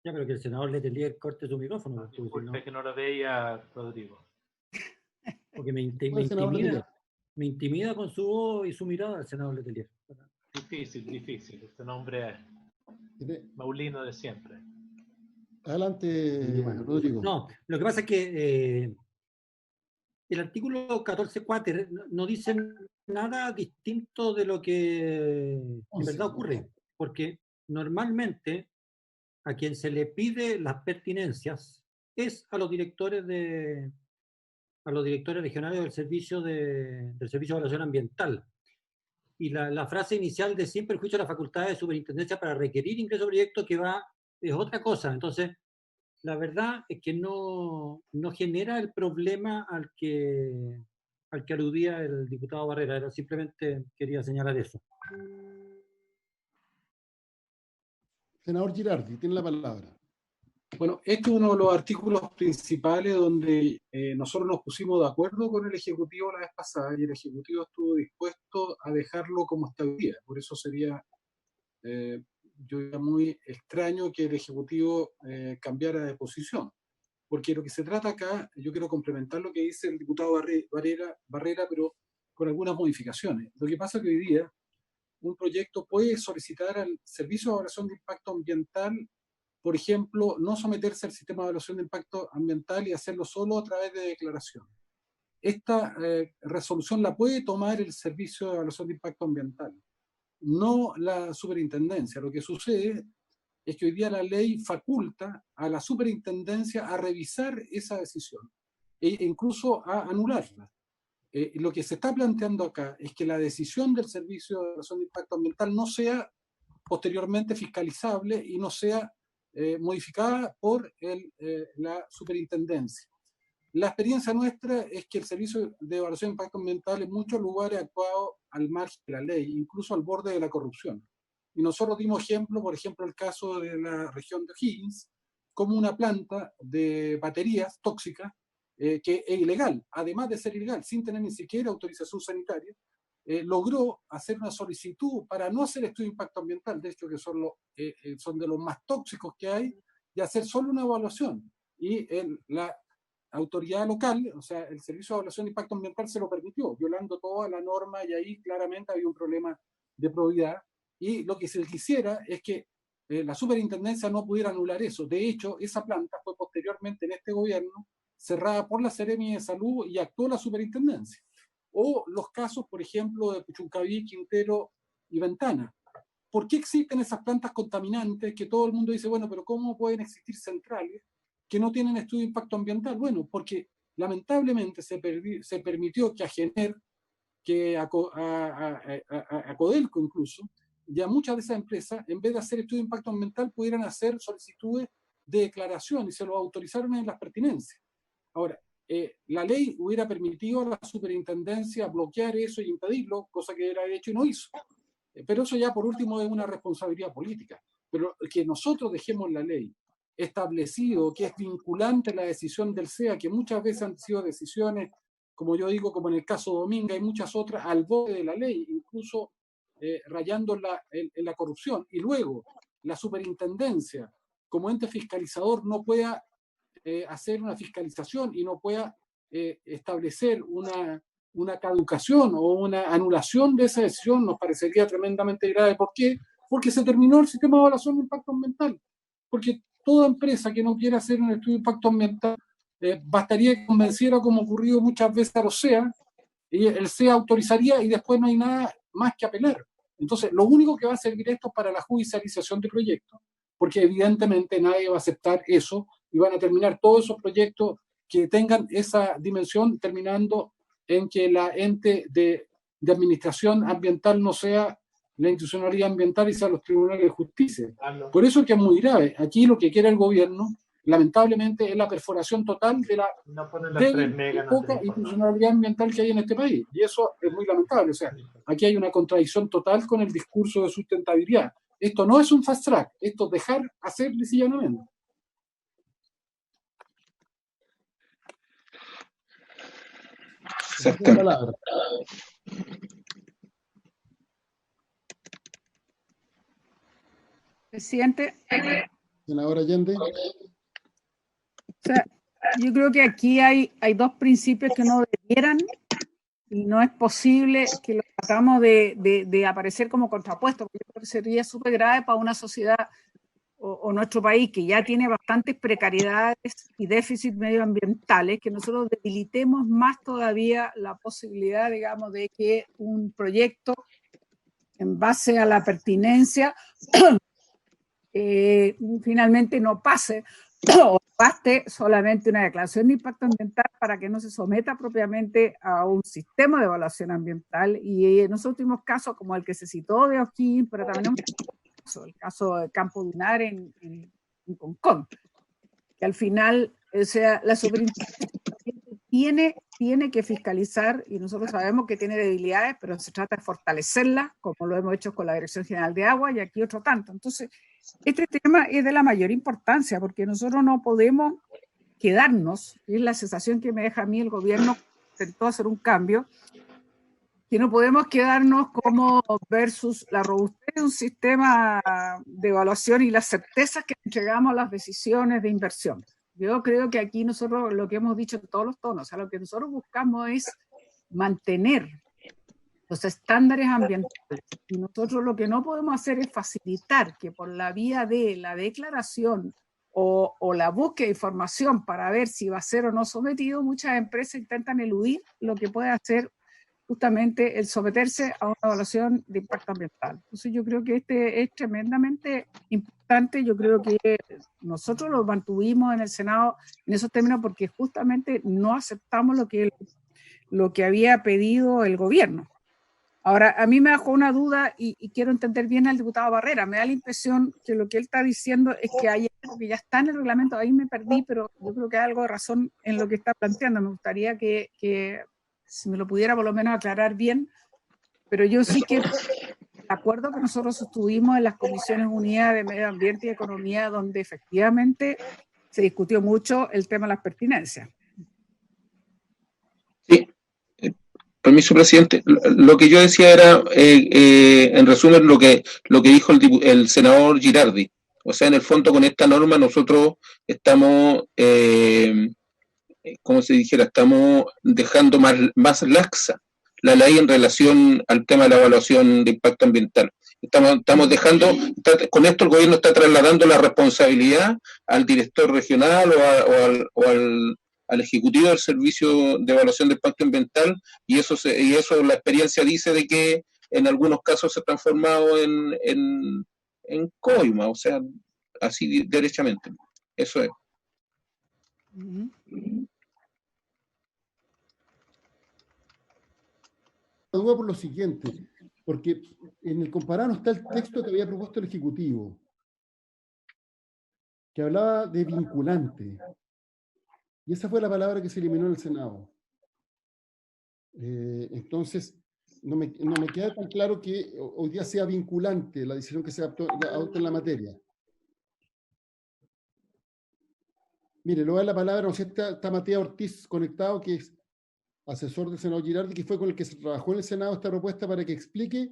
Ya, pero que el senador Letelier corte su micrófono. Disculpe que no lo veía, Rodrigo. Porque me intimida con su voz y su mirada el senador Letelier. Difícil. Este nombre Maulino de siempre. Adelante, Rodrigo. No, lo que pasa es que el artículo 14.4 no dice nada distinto de lo que en verdad ocurre, porque normalmente a quien se le pide las pertinencias es a los directores regionales del servicio de evaluación ambiental. Y la frase inicial de sin perjuicio de la facultad de superintendencia para requerir ingreso a proyecto es otra cosa. Entonces, la verdad es que no genera el problema al que aludía el diputado Barrera. Simplemente quería señalar eso. Senador Girardi, tiene la palabra. Bueno, este es uno de los artículos principales donde nosotros nos pusimos de acuerdo con el Ejecutivo la vez pasada y el Ejecutivo estuvo dispuesto a dejarlo como está hoy día. Por eso sería yo diría muy extraño que el Ejecutivo cambiara de posición. Porque lo que se trata acá, yo quiero complementar lo que dice el diputado Barrera, pero con algunas modificaciones. Lo que pasa es que hoy día un proyecto puede solicitar al Servicio de Evaluación de Impacto Ambiental, por ejemplo, no someterse al sistema de evaluación de impacto ambiental y hacerlo solo a través de declaración. Esta resolución la puede tomar el Servicio de Evaluación de Impacto Ambiental, no la superintendencia. Lo que sucede es que hoy día la ley faculta a la superintendencia a revisar esa decisión e incluso a anularla. Lo que se está planteando acá es que la decisión del Servicio de Evaluación de Impacto Ambiental no sea posteriormente fiscalizable y no sea modificada por la superintendencia. La experiencia nuestra es que el Servicio de Evaluación de Impacto Ambiental en muchos lugares ha actuado al margen de la ley, incluso al borde de la corrupción. Y nosotros dimos ejemplo, por ejemplo, el caso de la región de O'Higgins, como una planta de baterías tóxicas que es ilegal, además de ser ilegal, sin tener ni siquiera autorización sanitaria, logró hacer una solicitud para no hacer estudio de impacto ambiental, de hecho que son de los más tóxicos que hay, y hacer solo una evaluación. Y la autoridad local, o sea, el Servicio de Evaluación de Impacto Ambiental se lo permitió, violando toda la norma, y ahí claramente había un problema de probidad. Y lo que se quisiera es que la superintendencia no pudiera anular eso. De hecho, esa planta fue posteriormente en este gobierno cerrada por la Seremi de Salud y actuó la superintendencia. O los casos, por ejemplo, de Puchuncaví, Quintero y Ventana. ¿Por qué existen esas plantas contaminantes que todo el mundo dice, bueno, pero ¿cómo pueden existir centrales que no tienen estudio de impacto ambiental? Bueno, porque lamentablemente se permitió que a Gener, que a Codelco incluso, y a muchas de esas empresas, en vez de hacer estudio de impacto ambiental, pudieran hacer solicitudes de declaración y se lo autorizaron en las pertinencias. Ahora, la ley hubiera permitido a la superintendencia bloquear eso y impedirlo, cosa que era hecho y no hizo. Pero eso ya por último es una responsabilidad política. Pero que nosotros dejemos la ley establecido que es vinculante la decisión del CEA, que muchas veces han sido decisiones, como yo digo, como en el caso Dominga y muchas otras, al borde de la ley, incluso rayando en la corrupción, y luego la superintendencia como ente fiscalizador no pueda hacer una fiscalización y no pueda establecer una caducación o una anulación de esa decisión, nos parecería tremendamente grave. ¿Por qué? Porque se terminó el sistema de evaluación de impacto ambiental. Porque toda empresa que no quiera hacer un estudio de impacto ambiental bastaría que convenciera, como ha ocurrido muchas veces a los SEA, y el SEA autorizaría y después no hay nada más que apelar. Entonces, lo único que va a servir esto es para la judicialización de proyectos, porque evidentemente nadie va a aceptar eso y van a terminar todos esos proyectos que tengan esa dimensión terminando en que la ente de administración ambiental no sea la institucionalidad ambiental y sea los tribunales de justicia. Por eso es que es muy grave. Aquí lo que quiere el gobierno, lamentablemente, es la perforación total de la poca institucionalidad ambiental que hay en este país. Y eso es muy lamentable. O sea, aquí hay una contradicción total con el discurso de sustentabilidad. Esto no es un fast track, esto es dejar hacer lisa y llanamente. Presidente. Senadora Allende. O sea, yo creo que aquí hay dos principios que no debieran y no es posible que lo tratamos de aparecer como contrapuestos, porque yo creo que sería súper grave para una sociedad o nuestro país que ya tiene bastantes precariedades y déficits medioambientales, que nosotros debilitemos más todavía la posibilidad, digamos, de que un proyecto en base a la pertinencia finalmente no pase o baste solamente una declaración de impacto ambiental para que no se someta propiamente a un sistema de evaluación ambiental. Y en los últimos casos, como el que se citó de O'Higgins, pero también el caso de Campo Dunar en Concón, que al final, o sea, la superintendencia tiene que fiscalizar, y nosotros sabemos que tiene debilidades, pero se trata de fortalecerlas, como lo hemos hecho con la Dirección General de Agua y aquí otro tanto. Entonces, este tema es de la mayor importancia, porque nosotros no podemos quedarnos, y es la sensación que me deja a mí el gobierno, intentó hacer un cambio, que no podemos quedarnos como versus la robustez de un sistema de evaluación y las certezas que entregamos a las decisiones de inversión. Yo creo que aquí nosotros lo que hemos dicho en todos los tonos, o sea, lo que nosotros buscamos es mantener los estándares ambientales. Y nosotros lo que no podemos hacer es facilitar que por la vía de la declaración o la búsqueda de información para ver si va a ser o no sometido, muchas empresas intentan eludir lo que puede hacer justamente el someterse a una evaluación de impacto ambiental. Entonces yo creo que este es tremendamente importante. Yo creo que nosotros lo mantuvimos en el Senado en esos términos porque justamente no aceptamos lo que había pedido el gobierno. Ahora, a mí me dejó una duda y quiero entender bien al diputado Barrera. Me da la impresión que lo que él está diciendo es que hay algo que ya está en el reglamento. Ahí me perdí, pero yo creo que hay algo de razón en lo que está planteando. Me gustaría que si me lo pudiera por lo menos aclarar bien, pero yo sí quiero de acuerdo que nosotros estuvimos en las Comisiones Unidas de Medio Ambiente y Economía, donde efectivamente se discutió mucho el tema de las pertinencias. Sí, permiso, presidente. Lo que yo decía era, en resumen, lo que dijo el senador Girardi. O sea, en el fondo, con esta norma nosotros estamos, como se dijera, estamos dejando más laxa la ley en relación al tema de la evaluación de impacto ambiental. Estamos dejando, con esto el gobierno está trasladando la responsabilidad al director regional o al ejecutivo del servicio de evaluación de impacto ambiental, y eso la experiencia dice de que en algunos casos se ha transformado en coima, o sea, así derechamente. Eso es. Duda por lo siguiente, porque en el comparado está el texto que había propuesto el Ejecutivo, que hablaba de vinculante, y esa fue la palabra que se eliminó en el Senado. Entonces, no me queda tan claro que hoy día sea vinculante la decisión que se adopta en la materia. Mire, luego de la palabra, no sé, está Matías Ortiz conectado, que es asesor del senador Girardi, que fue con el que se trabajó en el Senado esta propuesta para que explique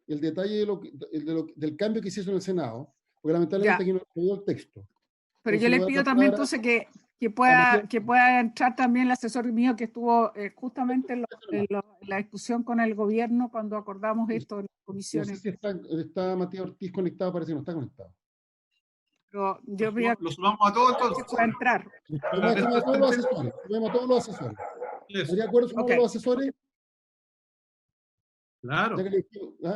el detalle del cambio que se hizo en el Senado, porque lamentablemente aquí no quedó el texto. Pero entonces, yo le pido también entonces que que pueda entrar también el asesor mío que estuvo justamente en la discusión con el gobierno cuando acordamos esto en las comisiones. No sé si está Matías Ortiz conectado, parece que no está conectado. Pero yo lo sumamos a todos entonces. Que pueda entrar. Sumamos a todos los asesores. ¿De acuerdo sumamos los asesores? Claro.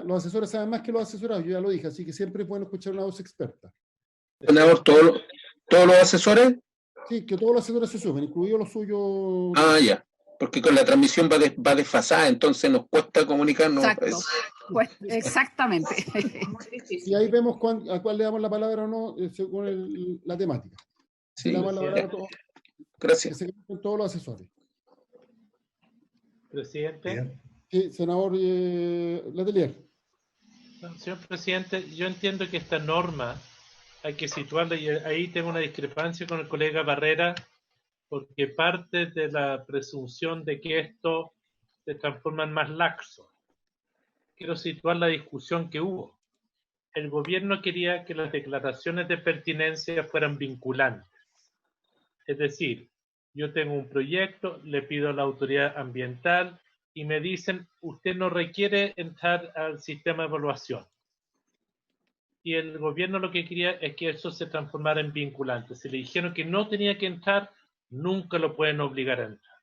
Los asesores saben más que los asesorados, yo ya lo dije, así que siempre es bueno escuchar una voz experta. ¿Senador, todos los asesores? Sí, que todos los asesores se suben, incluidos los suyos. Ah, ya. Porque con la transmisión va desfasada, entonces nos cuesta comunicarnos. Exacto. Pues, exactamente. Y ahí vemos a cuál le damos la palabra o no, según la temática. Sí, le damos la palabra a todos. Gracias. Que se queden todos los asesores. Presidente. Sí, senador Letelier. Señor presidente, yo entiendo que esta norma hay que situarla, y ahí tengo una discrepancia con el colega Barrera, porque parte de la presunción de que esto se transforma en más laxo. Quiero situar la discusión que hubo. El gobierno quería que las declaraciones de pertinencia fueran vinculantes. Es decir, yo tengo un proyecto, le pido a la autoridad ambiental y me dicen, usted no requiere entrar al sistema de evaluación. Y el gobierno lo que quería es que eso se transformara en vinculante. Si le dijeron que no tenía que entrar, nunca lo pueden obligar a entrar.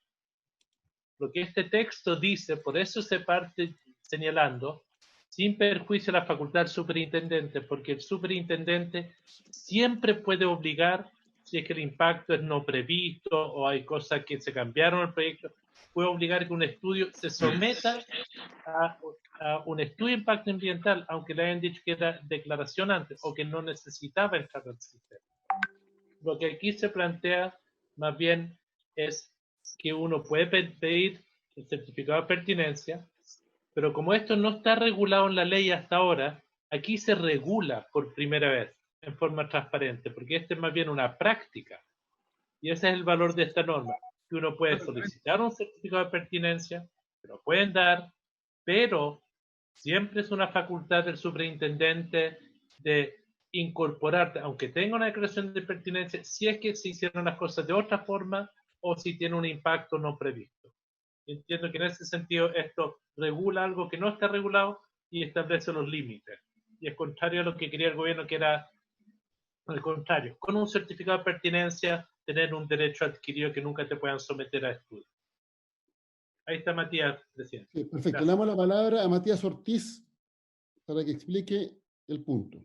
Lo que este texto dice, por eso se parte señalando, sin perjuicio a la facultad del superintendente, porque el superintendente siempre puede obligar, si es que el impacto es no previsto o hay cosas que se cambiaron en el proyecto, puede obligar que un estudio se someta a un estudio de impacto ambiental, aunque le hayan dicho que era declaración antes o que no necesitaba entrar al sistema. Lo que aquí se plantea más bien es que uno puede pedir el certificado de pertinencia, pero como esto no está regulado en la ley hasta ahora, aquí se regula por primera vez en forma transparente, porque este es más bien una práctica. Y ese es el valor de esta norma, que uno puede solicitar un certificado de pertinencia, que lo pueden dar, pero siempre es una facultad del superintendente de incorporarte, aunque tenga una declaración de pertinencia, si es que se hicieron las cosas de otra forma o si tiene un impacto no previsto. Entiendo que en ese sentido esto regula algo que no está regulado y establece los límites. Y es contrario a lo que quería el gobierno, que era al contrario, con un certificado de pertinencia, tener un derecho adquirido que nunca te puedan someter a estudio. Ahí está Matías, presidente. Sí, perfecto. Gracias. Le damos la palabra a Matías Ortiz para que explique el punto.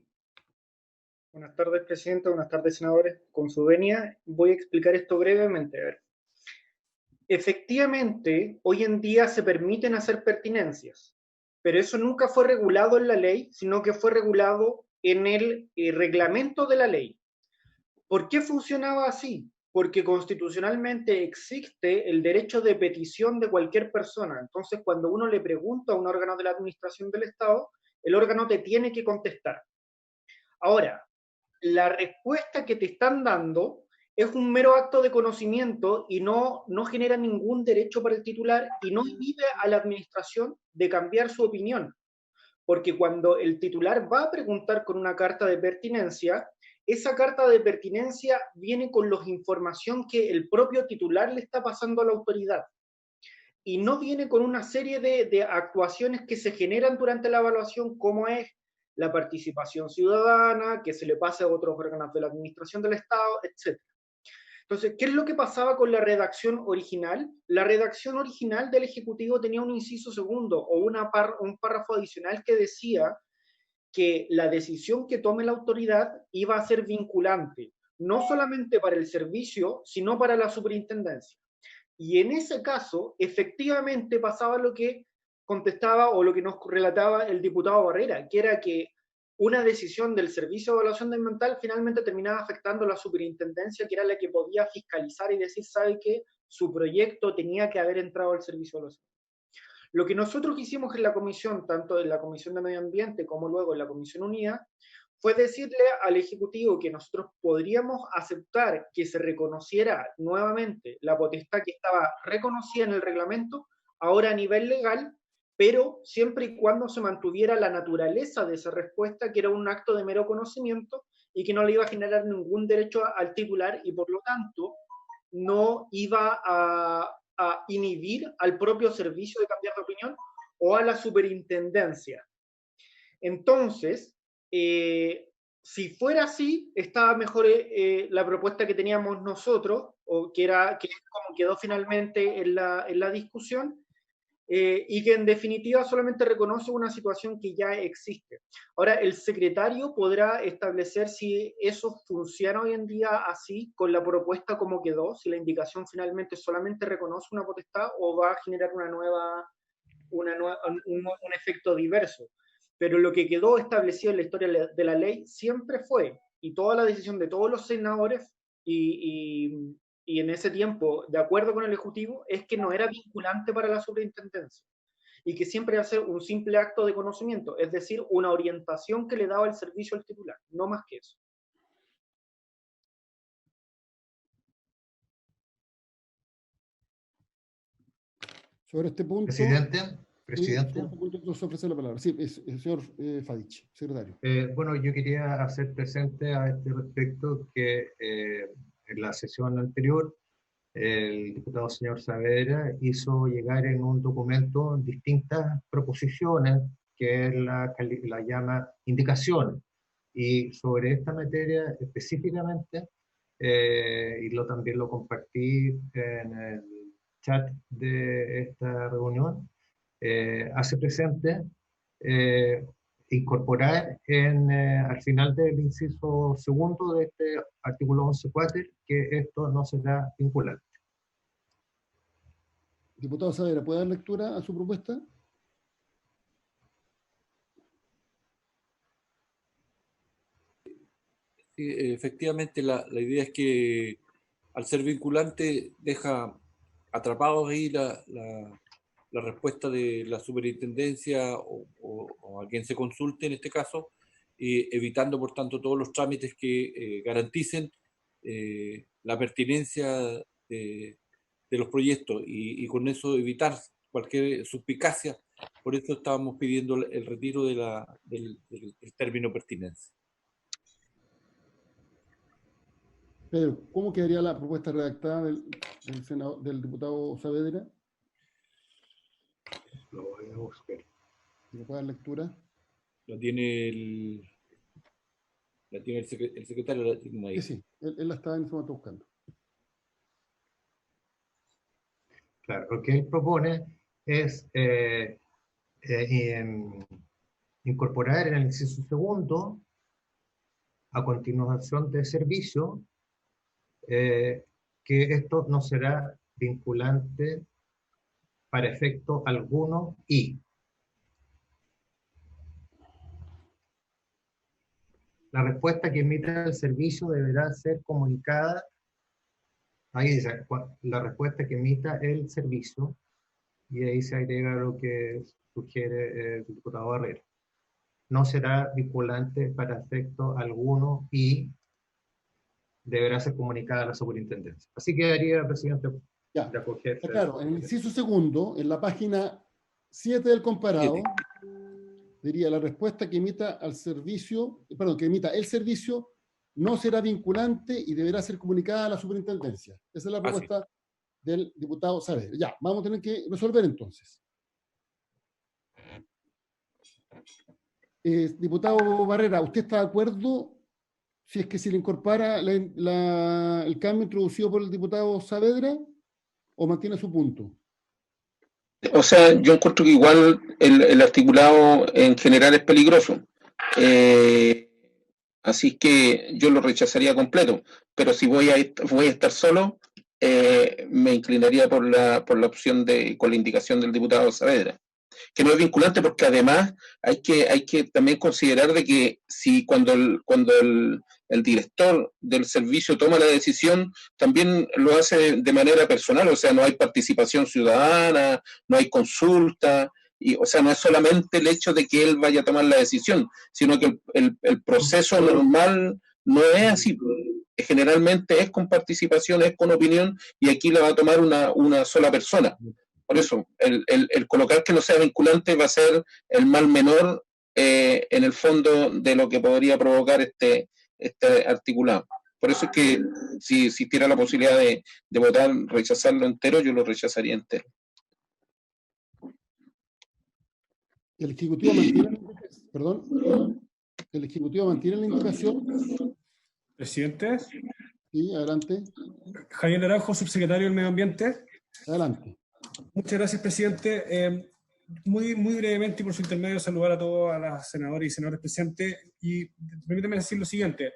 Buenas tardes, presidente. Buenas tardes, senadores. Con su venia, voy a explicar esto brevemente. A ver. Efectivamente, hoy en día se permiten hacer pertinencias, pero eso nunca fue regulado en la ley, sino que fue regulado en el reglamento de la ley. ¿Por qué funcionaba así? Porque constitucionalmente existe el derecho de petición de cualquier persona. Entonces, cuando uno le pregunta a un órgano de la administración del Estado, el órgano te tiene que contestar. Ahora, la respuesta que te están dando es un mero acto de conocimiento y no genera ningún derecho para el titular y no inhibe a la administración de cambiar su opinión. Porque cuando el titular va a preguntar con una carta de pertinencia, esa carta de pertinencia viene con la información que el propio titular le está pasando a la autoridad. Y no viene con una serie de actuaciones que se generan durante la evaluación, como es la participación ciudadana, que se le pase a otros órganos de la administración del Estado, etc. Entonces, ¿qué es lo que pasaba con la redacción original? La redacción original del Ejecutivo tenía un inciso segundo o un párrafo adicional que decía que la decisión que tome la autoridad iba a ser vinculante, no solamente para el servicio, sino para la superintendencia. Y en ese caso, efectivamente pasaba lo que contestaba o lo que nos relataba el diputado Barrera, que era que una decisión del Servicio de Evaluación Ambiental finalmente terminaba afectando a la superintendencia, que era la que podía fiscalizar y decir, sabe que su proyecto tenía que haber entrado al Servicio de Evaluación. Lo que nosotros hicimos en la comisión, tanto en la Comisión de Medio Ambiente como luego en la Comisión Unida, fue decirle al Ejecutivo que nosotros podríamos aceptar que se reconociera nuevamente la potestad que estaba reconocida en el reglamento, ahora a nivel legal, pero siempre y cuando se mantuviera la naturaleza de esa respuesta, que era un acto de mero conocimiento y que no le iba a generar ningún derecho al titular, y por lo tanto no iba a inhibir al propio servicio de cambiar de opinión o a la superintendencia. Entonces, si fuera así, estaba mejor la propuesta que teníamos nosotros, o que es como quedó finalmente en la discusión, y que en definitiva solamente reconoce una situación que ya existe. Ahora, el secretario podrá establecer si eso funciona hoy en día así, con la propuesta como quedó, si la indicación finalmente solamente reconoce una potestad o va a generar un efecto diverso. Pero lo que quedó establecido en la historia de la ley siempre fue, y toda la decisión de todos los senadores, y en ese tiempo, de acuerdo con el Ejecutivo, es que no era vinculante para la superintendencia, y que siempre iba a ser un simple acto de conocimiento, es decir, una orientación que le daba el servicio al titular, no más que eso. Sobre este punto... Presidente. Nos ofrece la palabra. Sí, el señor Fadich, secretario. Bueno, yo quería hacer presente a este respecto que en la sesión anterior el diputado señor Saavedra hizo llegar en un documento distintas proposiciones que él la llama indicaciones. Y sobre esta materia específicamente, y también lo compartí en el chat de esta reunión, hace presente incorporar al final del inciso segundo de este artículo 11.4 que esto no será vinculante. Diputado Saavedra, ¿puede dar lectura a su propuesta? Sí, efectivamente, la idea es que al ser vinculante deja atrapados ahí la respuesta de la superintendencia o a quien se consulte en este caso, evitando por tanto todos los trámites que garanticen la pertinencia de los proyectos y con eso evitar cualquier suspicacia. Por eso estábamos pidiendo el retiro del término pertinencia. Pedro, ¿cómo quedaría la propuesta redactada del diputado Saavedra? Lo voy a buscar. ¿Le puede dar lectura? La tiene el secretario. La tiene ahí. Sí, él la está en ese momento buscando. Claro, lo que él propone es incorporar en el inciso segundo, a continuación de servicio, que esto no será vinculante para efecto alguno y la respuesta que emita el servicio deberá ser comunicada. Ahí dice, la respuesta que emita el servicio, y ahí se agrega lo que sugiere el diputado Barrera. No será vinculante para efecto alguno y deberá ser comunicada a la superintendencia. Así quedaría, presidente, ya. De acoger. Claro, en el inciso segundo, en la página 7 del comparado, diría la respuesta que emita al servicio, perdón, que emita el servicio no será vinculante y deberá ser comunicada a la superintendencia. Esa es la propuesta del diputado Saavedra. Ya, vamos a tener que resolver entonces. Diputado Barrera, ¿usted está de acuerdo si es que se le incorpora el cambio introducido por el diputado Saavedra o mantiene su punto? O sea, yo encuentro que igual el articulado en general es peligroso. Así que yo lo rechazaría completo, pero si voy a estar solo, me inclinaría por la opción con la indicación del diputado Saavedra, que no es vinculante porque además hay que también considerar de que si cuando el director del servicio toma la decisión, también lo hace de manera personal, o sea, no hay participación ciudadana, no hay consulta, o sea, no es solamente el hecho de que él vaya a tomar la decisión, sino que el proceso normal no es así. Generalmente es con participación, es con opinión, y aquí la va a tomar una sola persona. Por eso, el colocar que no sea vinculante va a ser el mal menor en el fondo de lo que podría provocar este articulado. Por eso es que si existiera la posibilidad de votar, rechazarlo entero, yo lo rechazaría entero. El Ejecutivo mantiene la indicación. Perdón. El Ejecutivo mantiene la indicación. Presidente. Sí, adelante. Javier Naranjo, subsecretario del Medio Ambiente. Adelante. Muchas gracias, presidente. Muy brevemente y por su intermedio saludar a todas las senadoras y senadores presentes. Y permítame decir lo siguiente.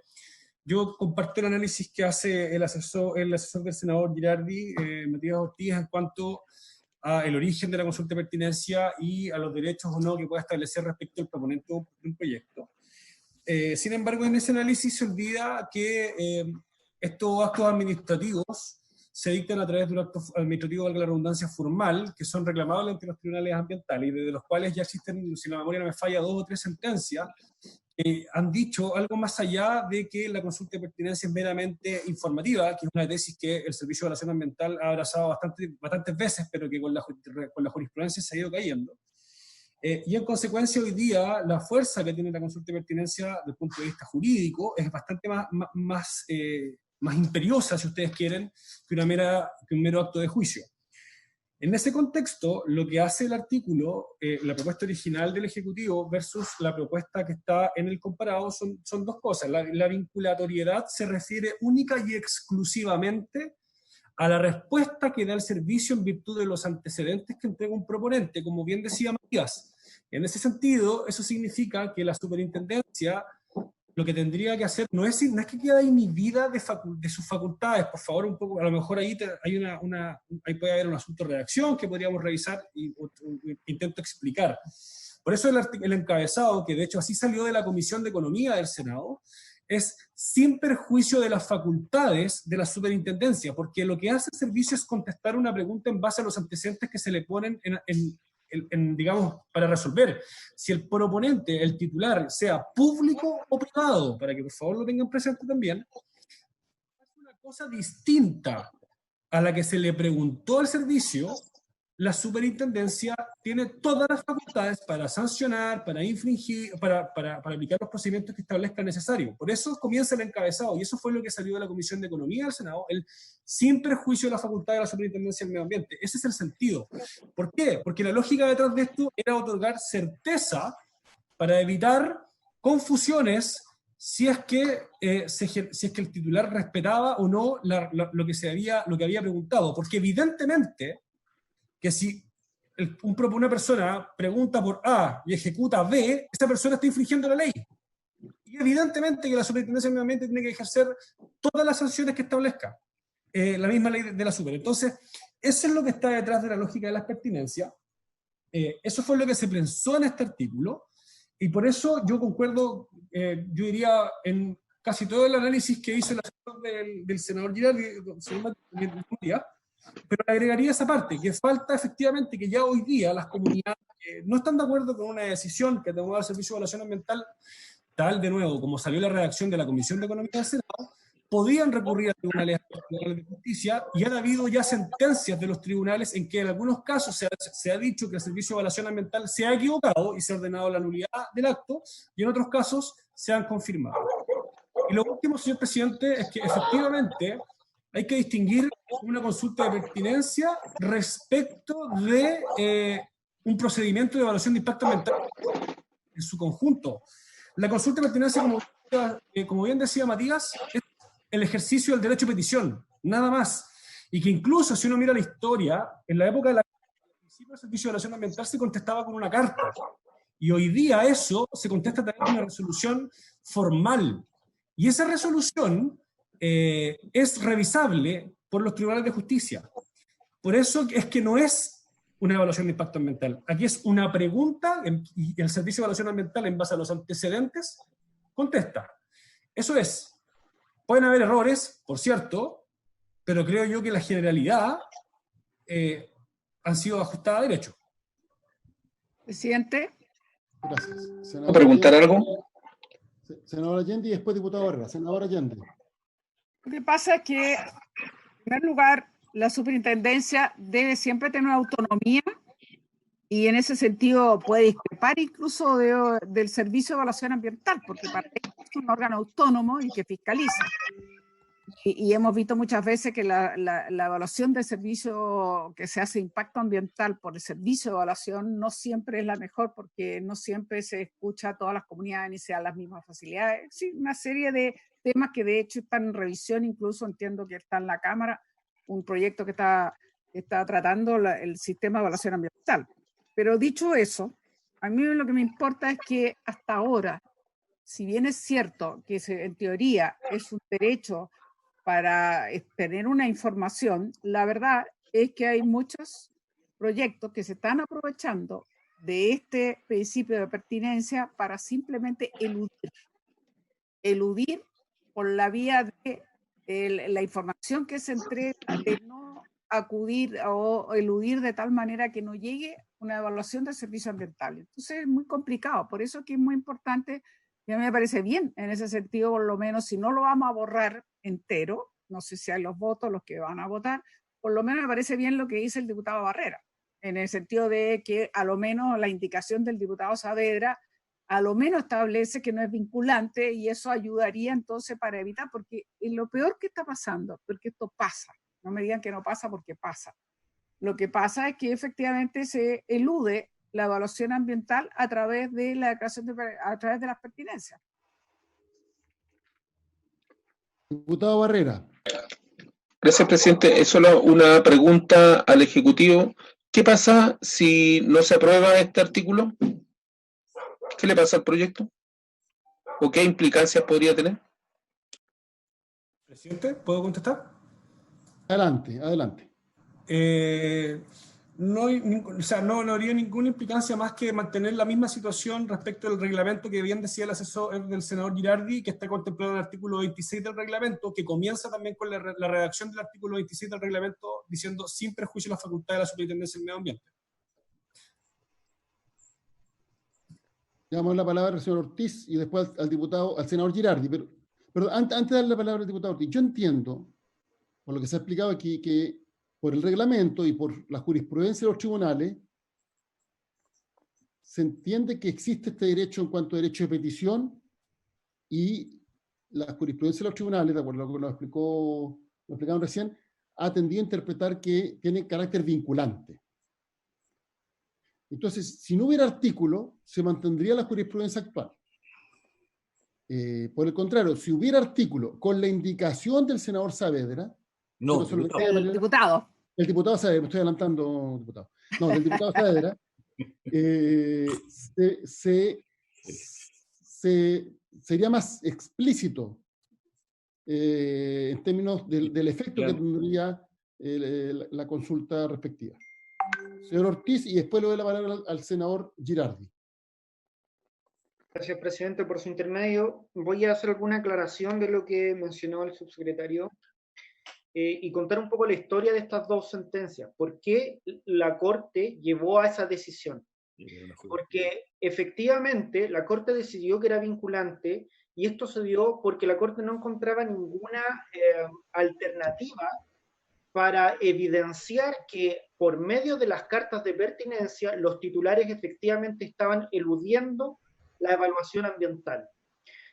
Yo comparto el análisis que hace el asesor del senador Girardi, Matías Ortiz, en cuanto al origen de la consulta de pertinencia y a los derechos o no que pueda establecer respecto al proponente de un proyecto. Sin embargo, en ese análisis se olvida que estos actos administrativos se dictan a través de un acto administrativo, valga la redundancia, formal, que son reclamables ante los tribunales ambientales y desde los cuales ya existen, si la memoria no me falla, 2 o 3 sentencias han dicho algo más allá de que la consulta de pertinencia es meramente informativa, que es una tesis que el Servicio de Evaluación Ambiental ha abrazado bastantes veces, pero que con la jurisprudencia se ha ido cayendo. Y en consecuencia hoy día la fuerza que tiene la consulta de pertinencia desde el punto de vista jurídico es bastante más imperiosa, si ustedes quieren, que un mero acto de juicio. En ese contexto, lo que hace el artículo, la propuesta original del Ejecutivo versus la propuesta que está en el comparado son 2 cosas. La vinculatoriedad se refiere única y exclusivamente a la respuesta que da el servicio en virtud de los antecedentes que entrega un proponente, como bien decía Matías. En ese sentido, eso significa que la superintendencia lo que tendría que hacer no es que queda inhibida de sus facultades. Por favor, un poco, a lo mejor ahí ahí puede haber un asunto de redacción que podríamos revisar y intento explicar. Por eso el encabezado, que de hecho así salió de la Comisión de Economía del Senado, es sin perjuicio de las facultades de la superintendencia, porque lo que hace el servicio es contestar una pregunta en base a los antecedentes que se le ponen digamos, para resolver. Si el proponente, el titular, sea público o privado, para que por favor lo tengan presente también, es una cosa distinta a la que se le preguntó al servicio. La superintendencia tiene todas las facultades para sancionar, para infringir, para aplicar los procedimientos que establezcan necesarios. Por eso comienza el encabezado, y eso fue lo que salió de la Comisión de Economía del Senado, el sin perjuicio de la facultad de la superintendencia del medio ambiente. Ese es el sentido. ¿Por qué? Porque la lógica detrás de esto era otorgar certeza para evitar confusiones si es que el titular respetaba o no lo que había preguntado. Porque evidentemente que si una persona pregunta por A y ejecuta B, esa persona está infringiendo la ley. Y evidentemente que la superintendencia del medio ambiente tiene que ejercer todas las sanciones que establezca la misma ley de la super. Entonces, eso es lo que está detrás de la lógica de las pertinencias. Eso fue lo que se pensó en este artículo, y por eso yo concuerdo, yo diría, en casi todo el análisis que hizo el asesor del senador Girardi, pero le agregaría esa parte, que falta efectivamente que ya hoy día las comunidades no están de acuerdo con una decisión que tomó el Servicio de Evaluación Ambiental, tal de nuevo, como salió la redacción de la Comisión de Economía del Senado, podían recurrir a tribunales de justicia, y han habido ya sentencias de los tribunales en que en algunos casos se ha dicho que el Servicio de Evaluación Ambiental se ha equivocado y se ha ordenado la nulidad del acto, y en otros casos se han confirmado. Y lo último, señor presidente, es que efectivamente hay que distinguir una consulta de pertinencia respecto de un procedimiento de evaluación de impacto ambiental en su conjunto. La consulta de pertinencia, como bien decía Matías, es el ejercicio del derecho a petición, nada más. Y que incluso si uno mira la historia, en la época del principio del Servicio de Evaluación Ambiental se contestaba con una carta. Y hoy día eso se contesta también con una resolución formal. Y esa resolución es revisable por los tribunales de justicia. Por eso es que no es una evaluación de impacto ambiental. Aquí es una pregunta y el Servicio de Evaluación Ambiental, en base a los antecedentes, contesta. Eso es. Pueden haber errores, por cierto, pero creo yo que la generalidad han sido ajustadas a derecho. Presidente. Gracias. ¿Puedo preguntar algo? Senador Allende y después diputado Barrera. Senador Allende. Lo que pasa es que, en primer lugar, la superintendencia debe siempre tener autonomía, y en ese sentido puede discrepar incluso del Servicio de Evaluación Ambiental, porque para ello es un órgano autónomo y que fiscaliza. Y hemos visto muchas veces que la evaluación del servicio que se hace impacto ambiental por el servicio de evaluación no siempre es la mejor, porque no siempre se escucha a todas las comunidades ni se dan las mismas facilidades. Sí, una serie de temas que de hecho están en revisión, incluso entiendo que está en la Cámara un proyecto que está tratando el sistema de evaluación ambiental. Pero dicho eso, a mí lo que me importa es que hasta ahora, si bien es cierto que en teoría es un derecho para tener una información, la verdad es que hay muchos proyectos que se están aprovechando de este principio de pertinencia para simplemente eludir por la vía de la información que se entrega, de no acudir o eludir de tal manera que no llegue una evaluación del servicio ambiental. Entonces es muy complicado, por eso que es muy importante, y a mí me parece bien en ese sentido, por lo menos si no lo vamos a borrar entero, no sé si hay los votos, los que van a votar, por lo menos me parece bien lo que dice el diputado Barrera, en el sentido de que a lo menos la indicación del diputado Saavedra a lo menos establece que no es vinculante, y eso ayudaría entonces para evitar, porque es lo peor que está pasando, porque esto pasa, no me digan que no pasa porque pasa. Lo que pasa es que efectivamente se elude la evaluación ambiental a través de la declaración a través de las pertinencias. Diputado Barrera. Gracias, presidente. Es solo una pregunta al Ejecutivo. ¿Qué pasa si no se aprueba este artículo? ¿Qué le pasa al proyecto? ¿O qué implicancias podría tener? Presidente, ¿puedo contestar? Adelante, adelante. No habría ninguna implicancia más que mantener la misma situación respecto del reglamento que bien decía el asesor del senador Girardi, que está contemplado en el artículo 26 del reglamento, que comienza también con la redacción del artículo 26 del reglamento diciendo sin prejuicio la facultad de la Superintendencia del Medio Ambiente. Damos la palabra al señor Ortiz y después al senador Girardi. Pero antes de darle la palabra al diputado Ortiz, yo entiendo, por lo que se ha explicado aquí, que por el reglamento y por la jurisprudencia de los tribunales, se entiende que existe este derecho en cuanto a derecho de petición, y la jurisprudencia de los tribunales, de acuerdo a lo que lo explicaron recién, ha tendido a interpretar que tiene carácter vinculante. Entonces, si no hubiera artículo, se mantendría la jurisprudencia actual. Por el contrario, si hubiera artículo con la indicación del senador Saavedra, no, el diputado. El diputado Saavedra, me estoy adelantando, diputado. No, del diputado Saavedra, sería más explícito en términos del efecto que tendría la consulta respectiva. Señor Ortiz, y después le doy la palabra al senador Girardi. Gracias, presidente, por su intermedio. Voy a hacer alguna aclaración de lo que mencionó el subsecretario y contar un poco la historia de estas dos sentencias. ¿Por qué la Corte llevó a esa decisión? Porque efectivamente la Corte decidió que era vinculante, y esto se dio porque la Corte no encontraba ninguna alternativa para evidenciar que por medio de las cartas de pertinencia los titulares efectivamente estaban eludiendo la evaluación ambiental.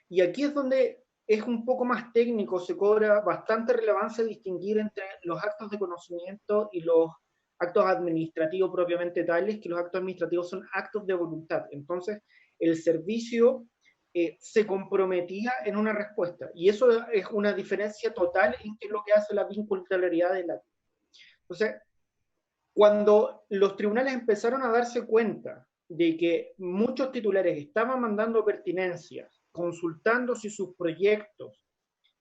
Y aquí es donde es un poco más técnico, se cobra bastante relevancia distinguir entre los actos de conocimiento y los actos administrativos propiamente tales, que los actos administrativos son actos de voluntad. Entonces, el servicio se comprometía en una respuesta, y eso es una diferencia total en qué es lo que hace la vinculatoriedad de la ley. Entonces, cuando los tribunales empezaron a darse cuenta de que muchos titulares estaban mandando pertinencias, consultando si sus proyectos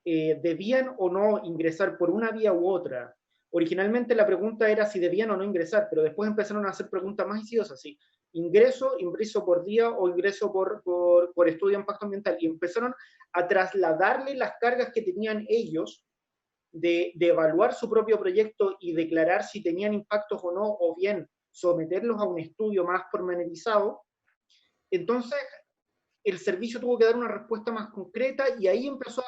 debían o no ingresar por una vía u otra. Originalmente la pregunta era si debían o no ingresar, pero después empezaron a hacer preguntas más insidiosas, así, ingreso por día o ingreso por estudio de impacto ambiental, y empezaron a trasladarle las cargas que tenían ellos de evaluar su propio proyecto y declarar si tenían impactos o no, o bien someterlos a un estudio más pormenorizado. Entonces, el servicio tuvo que dar una respuesta más concreta, y ahí empezó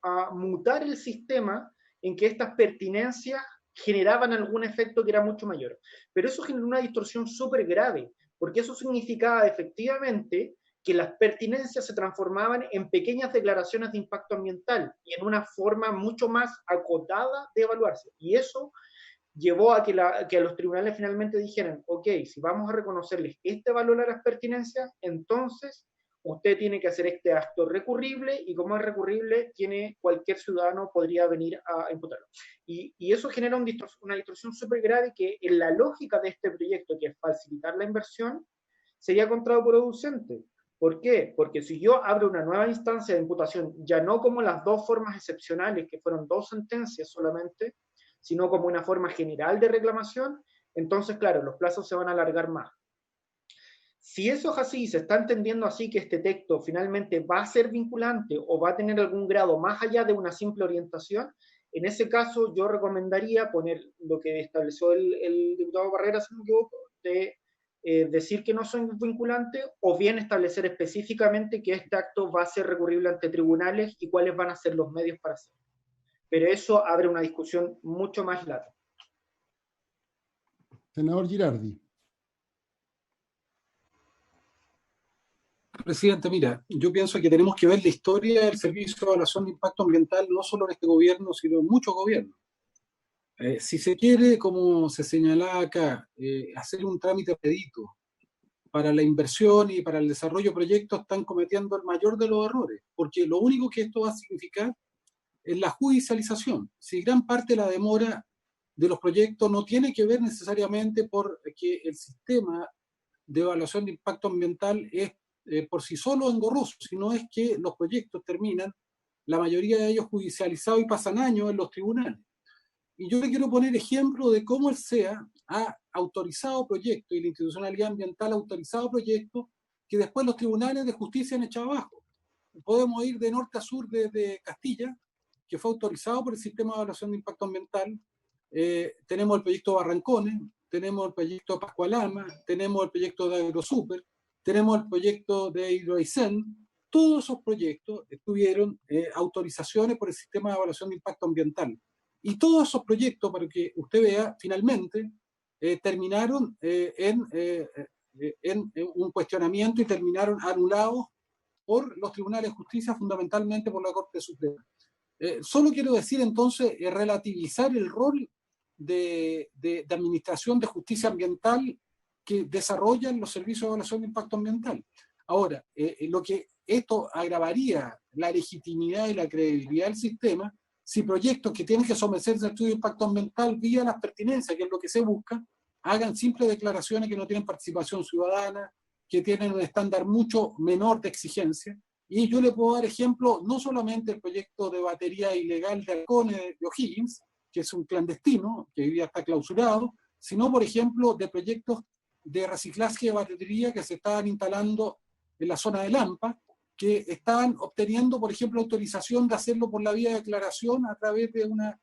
a mutar el sistema en que estas pertinencias generaban algún efecto que era mucho mayor. Pero eso generó una distorsión súper grave, porque eso significaba efectivamente que las pertinencias se transformaban en pequeñas declaraciones de impacto ambiental y en una forma mucho más acotada de evaluarse. Y eso llevó a que los tribunales finalmente dijeran, ok, si vamos a reconocerles este valor a las pertinencias, entonces usted tiene que hacer este acto recurrible, y como es recurrible, cualquier ciudadano podría venir a imputarlo. Y eso genera una distorsión súper grave que en la lógica de este proyecto, que es facilitar la inversión, sería contraproducente. ¿Por qué? Porque si yo abro una nueva instancia de imputación, ya no como las dos formas excepcionales, que fueron 2 sentencias solamente, sino como una forma general de reclamación, entonces, claro, los plazos se van a alargar más. Si eso es así, se está entendiendo así que este texto finalmente va a ser vinculante o va a tener algún grado más allá de una simple orientación, en ese caso yo recomendaría poner lo que estableció el diputado Barrera, si no me equivoco, de decir que no son vinculantes, o bien establecer específicamente que este acto va a ser recurrible ante tribunales y cuáles van a ser los medios para hacerlo. Pero eso abre una discusión mucho más larga. Senador Girardi. Presidente, mira, yo pienso que tenemos que ver la historia del Servicio de Evaluación de Impacto Ambiental, no solo en este gobierno, sino en muchos gobiernos. Si se quiere, como se señalaba acá, hacer un trámite expedito para la inversión y para el desarrollo de proyectos, están cometiendo el mayor de los errores, porque lo único que esto va a significar es la judicialización. Si gran parte de la demora de los proyectos no tiene que ver necesariamente porque el sistema de evaluación de impacto ambiental es por sí solo engorroso, sino es que los proyectos terminan, la mayoría de ellos judicializados, y pasan años en los tribunales. Y yo le quiero poner ejemplo de cómo el SEA ha autorizado proyectos, y la institucionalidad ambiental ha autorizado proyectos que después los tribunales de justicia han echado abajo. Podemos ir de norte a sur desde Castilla, que fue autorizado por el sistema de evaluación de impacto ambiental. Tenemos el proyecto Barrancones, tenemos el proyecto Pascualama, tenemos el proyecto de AgroSuper, tenemos el proyecto de Hidroaicén. Todos esos proyectos tuvieron autorizaciones por el sistema de evaluación de impacto ambiental. Y todos esos proyectos, para que usted vea, finalmente terminaron en un cuestionamiento y terminaron anulados por los tribunales de justicia, fundamentalmente por la Corte Suprema. Solo quiero decir entonces, relativizar el rol de administración de justicia ambiental que desarrollan los servicios de evaluación de impacto ambiental. Ahora, lo que esto agravaría la legitimidad y la credibilidad del sistema si proyectos que tienen que someterse al estudio de impacto ambiental vía las pertinencias, que es lo que se busca, hagan simples declaraciones que no tienen participación ciudadana, que tienen un estándar mucho menor de exigencia. Y yo le puedo dar ejemplo, no solamente el proyecto de batería ilegal de Halcone de O'Higgins, que es un clandestino, que hoy día está clausurado, sino, por ejemplo, de proyectos de reciclaje de batería que se estaban instalando en la zona de Lampa, que estaban obteniendo, por ejemplo, autorización de hacerlo por la vía de declaración a través de una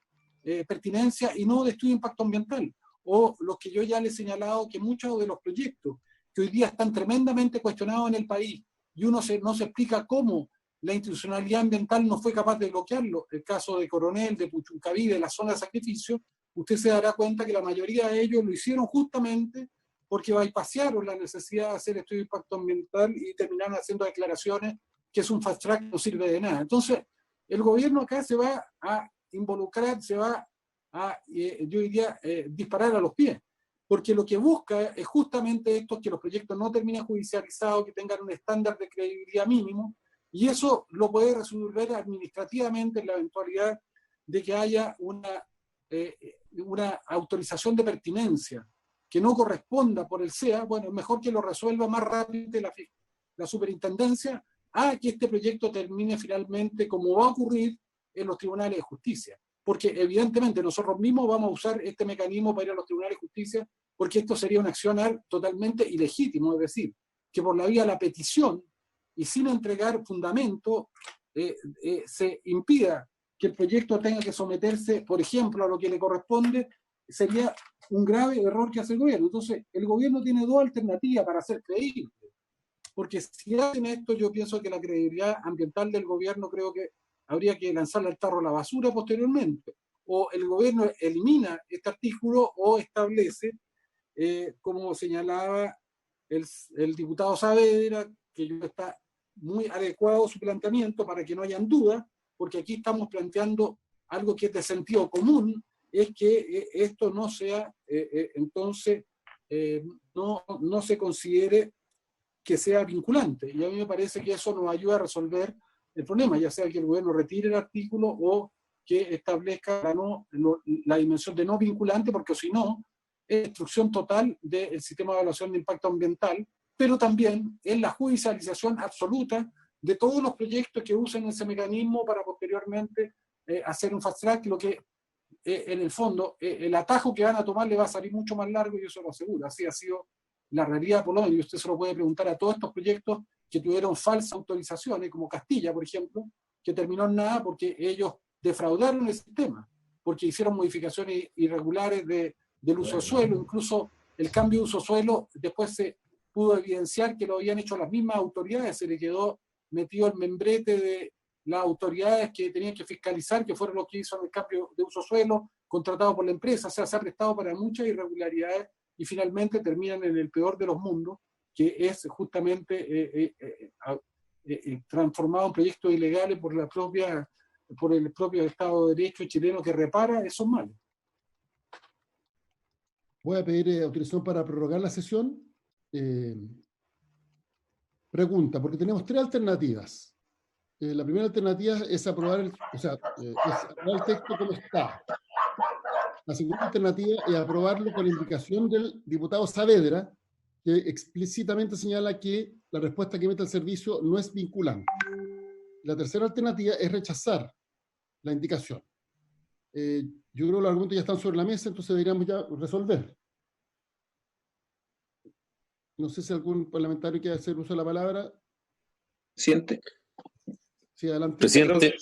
pertinencia y no de estudio de impacto ambiental. O los que yo ya le he señalado, que muchos de los proyectos que hoy día están tremendamente cuestionados en el país, y uno no se explica cómo la institucionalidad ambiental no fue capaz de bloquearlo. El caso de Coronel, de Puchuncaví, de la zona de sacrificio, usted se dará cuenta que la mayoría de ellos lo hicieron justamente porque bypasearon la necesidad de hacer estudio de impacto ambiental y terminaron haciendo declaraciones que es un fast track, no sirve de nada. Entonces, el gobierno acá se va a involucrar, se va a, yo diría, disparar a los pies, porque lo que busca es justamente esto, que los proyectos no terminen judicializados, que tengan un estándar de credibilidad mínimo, y eso lo puede resolver administrativamente en la eventualidad de que haya una autorización de pertinencia que no corresponda por el SEA. Bueno, mejor que lo resuelva más rápido la superintendencia a que este proyecto termine finalmente, como va a ocurrir en los tribunales de justicia. Porque evidentemente nosotros mismos vamos a usar este mecanismo para ir a los tribunales de justicia, porque esto sería un accionar totalmente ilegítimo, es decir, que por la vía de la petición y sin entregar fundamento se impida que el proyecto tenga que someterse, por ejemplo, a lo que le corresponde, sería un grave error que hace el gobierno. Entonces, el gobierno tiene dos alternativas para ser creíble. Porque si hacen esto, yo pienso que la credibilidad ambiental del gobierno, creo que habría que lanzarle al tarro a la basura posteriormente. O el gobierno elimina este artículo o establece, como señalaba el diputado Saavedra, que está muy adecuado su planteamiento para que no hayan dudas, porque aquí estamos planteando algo que es de sentido común, es que esto no sea, entonces, no se considere que sea vinculante. Y a mí me parece que eso nos ayuda a resolver el problema, ya sea que el gobierno retire el artículo o que establezca la dimensión de no vinculante, porque si no, es destrucción total del sistema de evaluación de impacto ambiental, pero también es la judicialización absoluta de todos los proyectos que usen ese mecanismo para posteriormente hacer un fast track, lo que en el fondo el atajo que van a tomar le va a salir mucho más largo, y eso lo aseguro. Así ha sido la realidad por lo menos, y usted se lo puede preguntar a todos estos proyectos que tuvieron falsas autorizaciones, como Castilla, por ejemplo, que terminó en nada porque ellos defraudaron el sistema, porque hicieron modificaciones irregulares del uso de suelo, incluso el cambio de uso de suelo después se pudo evidenciar que lo habían hecho las mismas autoridades, se le quedó metido el membrete de las autoridades que tenían que fiscalizar, que fueron los que hizo el cambio de uso de suelo, contratado por la empresa. O sea, se ha prestado para muchas irregularidades y finalmente terminan en el peor de los mundos, que es justamente transformado en proyectos ilegales por el propio Estado de Derecho chileno, que repara esos males. Voy a pedir autorización para prorrogar la sesión. Pregunta, porque tenemos tres alternativas. La primera alternativa es aprobar el texto como está. La segunda alternativa es aprobarlo con la indicación del diputado Saavedra, que explícitamente señala que la respuesta que emite el servicio no es vinculante. La tercera alternativa es rechazar la indicación. Yo creo que los argumentos ya están sobre la mesa, entonces deberíamos ya resolver. No sé si algún parlamentario quiere hacer uso de la palabra. Presidente. Sí, adelante. Presidente.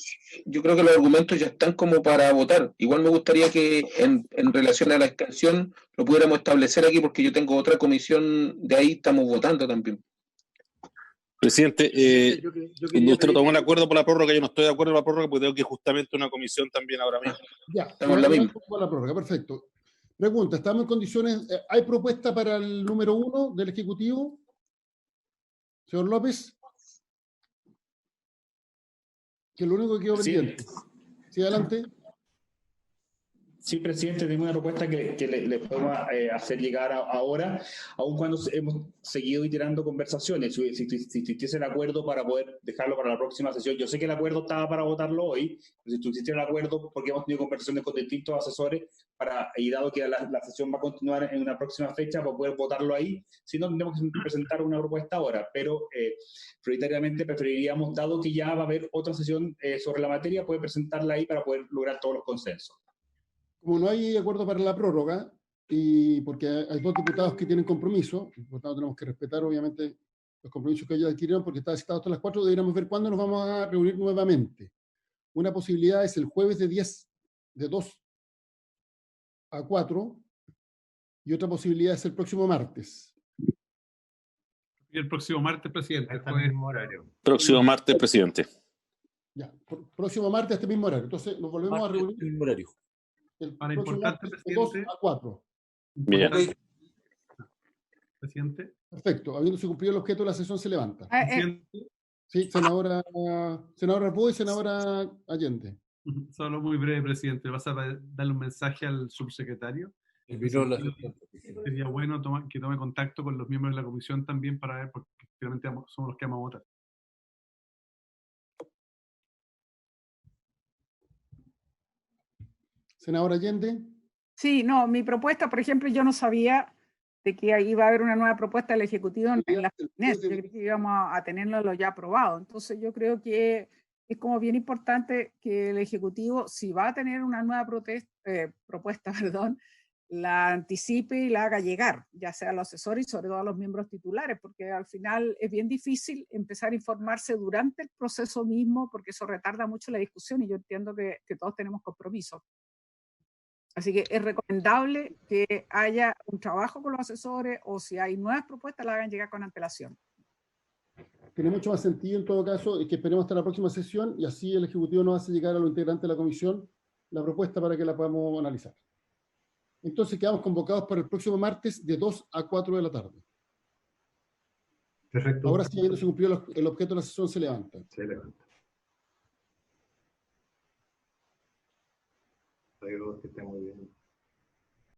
Yo creo que los argumentos ya están como para votar. Igual me gustaría que en relación a la extensión lo pudiéramos establecer aquí, porque yo tengo otra comisión, de ahí estamos votando también. Presidente, yo usted no tomó el acuerdo por la prórroga, yo no estoy de acuerdo con la prórroga, porque tengo que justamente una comisión también ahora mismo. Ya, estamos en la misma. La prórroga, perfecto. Pregunta, ¿estamos en condiciones? ¿Hay propuesta para el número 1 del Ejecutivo? Señor López. Que es lo único que quedó pendiente. Sí, adelante. Sí, presidente, tengo una propuesta que le podemos hacer llegar ahora, aun cuando hemos seguido iterando conversaciones. Si existiese el acuerdo para poder dejarlo para la próxima sesión, yo sé que el acuerdo estaba para votarlo hoy, pero si existiera el acuerdo, porque hemos tenido conversaciones con distintos asesores, y dado que la sesión va a continuar en una próxima fecha, para poder votarlo ahí, si no, tendremos que presentar una propuesta ahora, pero prioritariamente preferiríamos, dado que ya va a haber otra sesión sobre la materia, poder presentarla ahí para poder lograr todos los consensos. Como no hay acuerdo para la prórroga, y porque hay dos diputados que tienen compromiso, por tanto tenemos que respetar obviamente los compromisos que ellos adquirieron, porque está citado hasta las 4, deberíamos ver cuándo nos vamos a reunir nuevamente. Una posibilidad es el jueves de 2 a 4, y otra posibilidad es el próximo martes. Y el próximo martes, presidente. Este mismo horario. Próximo martes, presidente. Ya, próximo martes a este mismo horario. Entonces nos volvemos a reunir. Mismo horario. Para importante, de 2 a 4. Bien. Presidente. Perfecto. Habiéndose cumplido el objeto de la sesión, se levanta. Presidente. Sí, senadora Arbues y senadora Allende. Solo muy breve, presidente. ¿Vas a darle un mensaje al subsecretario? Sería bueno que tome contacto con los miembros de la comisión también para ver, porque finalmente somos los que vamos a votar. Senadora Allende. Sí, no, mi propuesta, por ejemplo, yo no sabía de que iba a haber una nueva propuesta del Ejecutivo en la FINES. Yo creí que íbamos a tenerlo ya aprobado. Entonces yo creo que es como bien importante que el Ejecutivo, si va a tener una nueva propuesta, la anticipe y la haga llegar, ya sea a los asesores y sobre todo a los miembros titulares, porque al final es bien difícil empezar a informarse durante el proceso mismo, porque eso retarda mucho la discusión y yo entiendo que todos tenemos compromisos. Así que es recomendable que haya un trabajo con los asesores o si hay nuevas propuestas, la hagan llegar con antelación. Tiene mucho más sentido en todo caso que esperemos hasta la próxima sesión y así el Ejecutivo nos hace llegar a los integrantes de la comisión la propuesta para que la podamos analizar. Entonces quedamos convocados para el próximo martes de 2 a 4 de la tarde. Perfecto. Ahora sí, habiéndose cumplido el objeto de la sesión, se levanta. Se levanta. Adiós, que esté muy bien.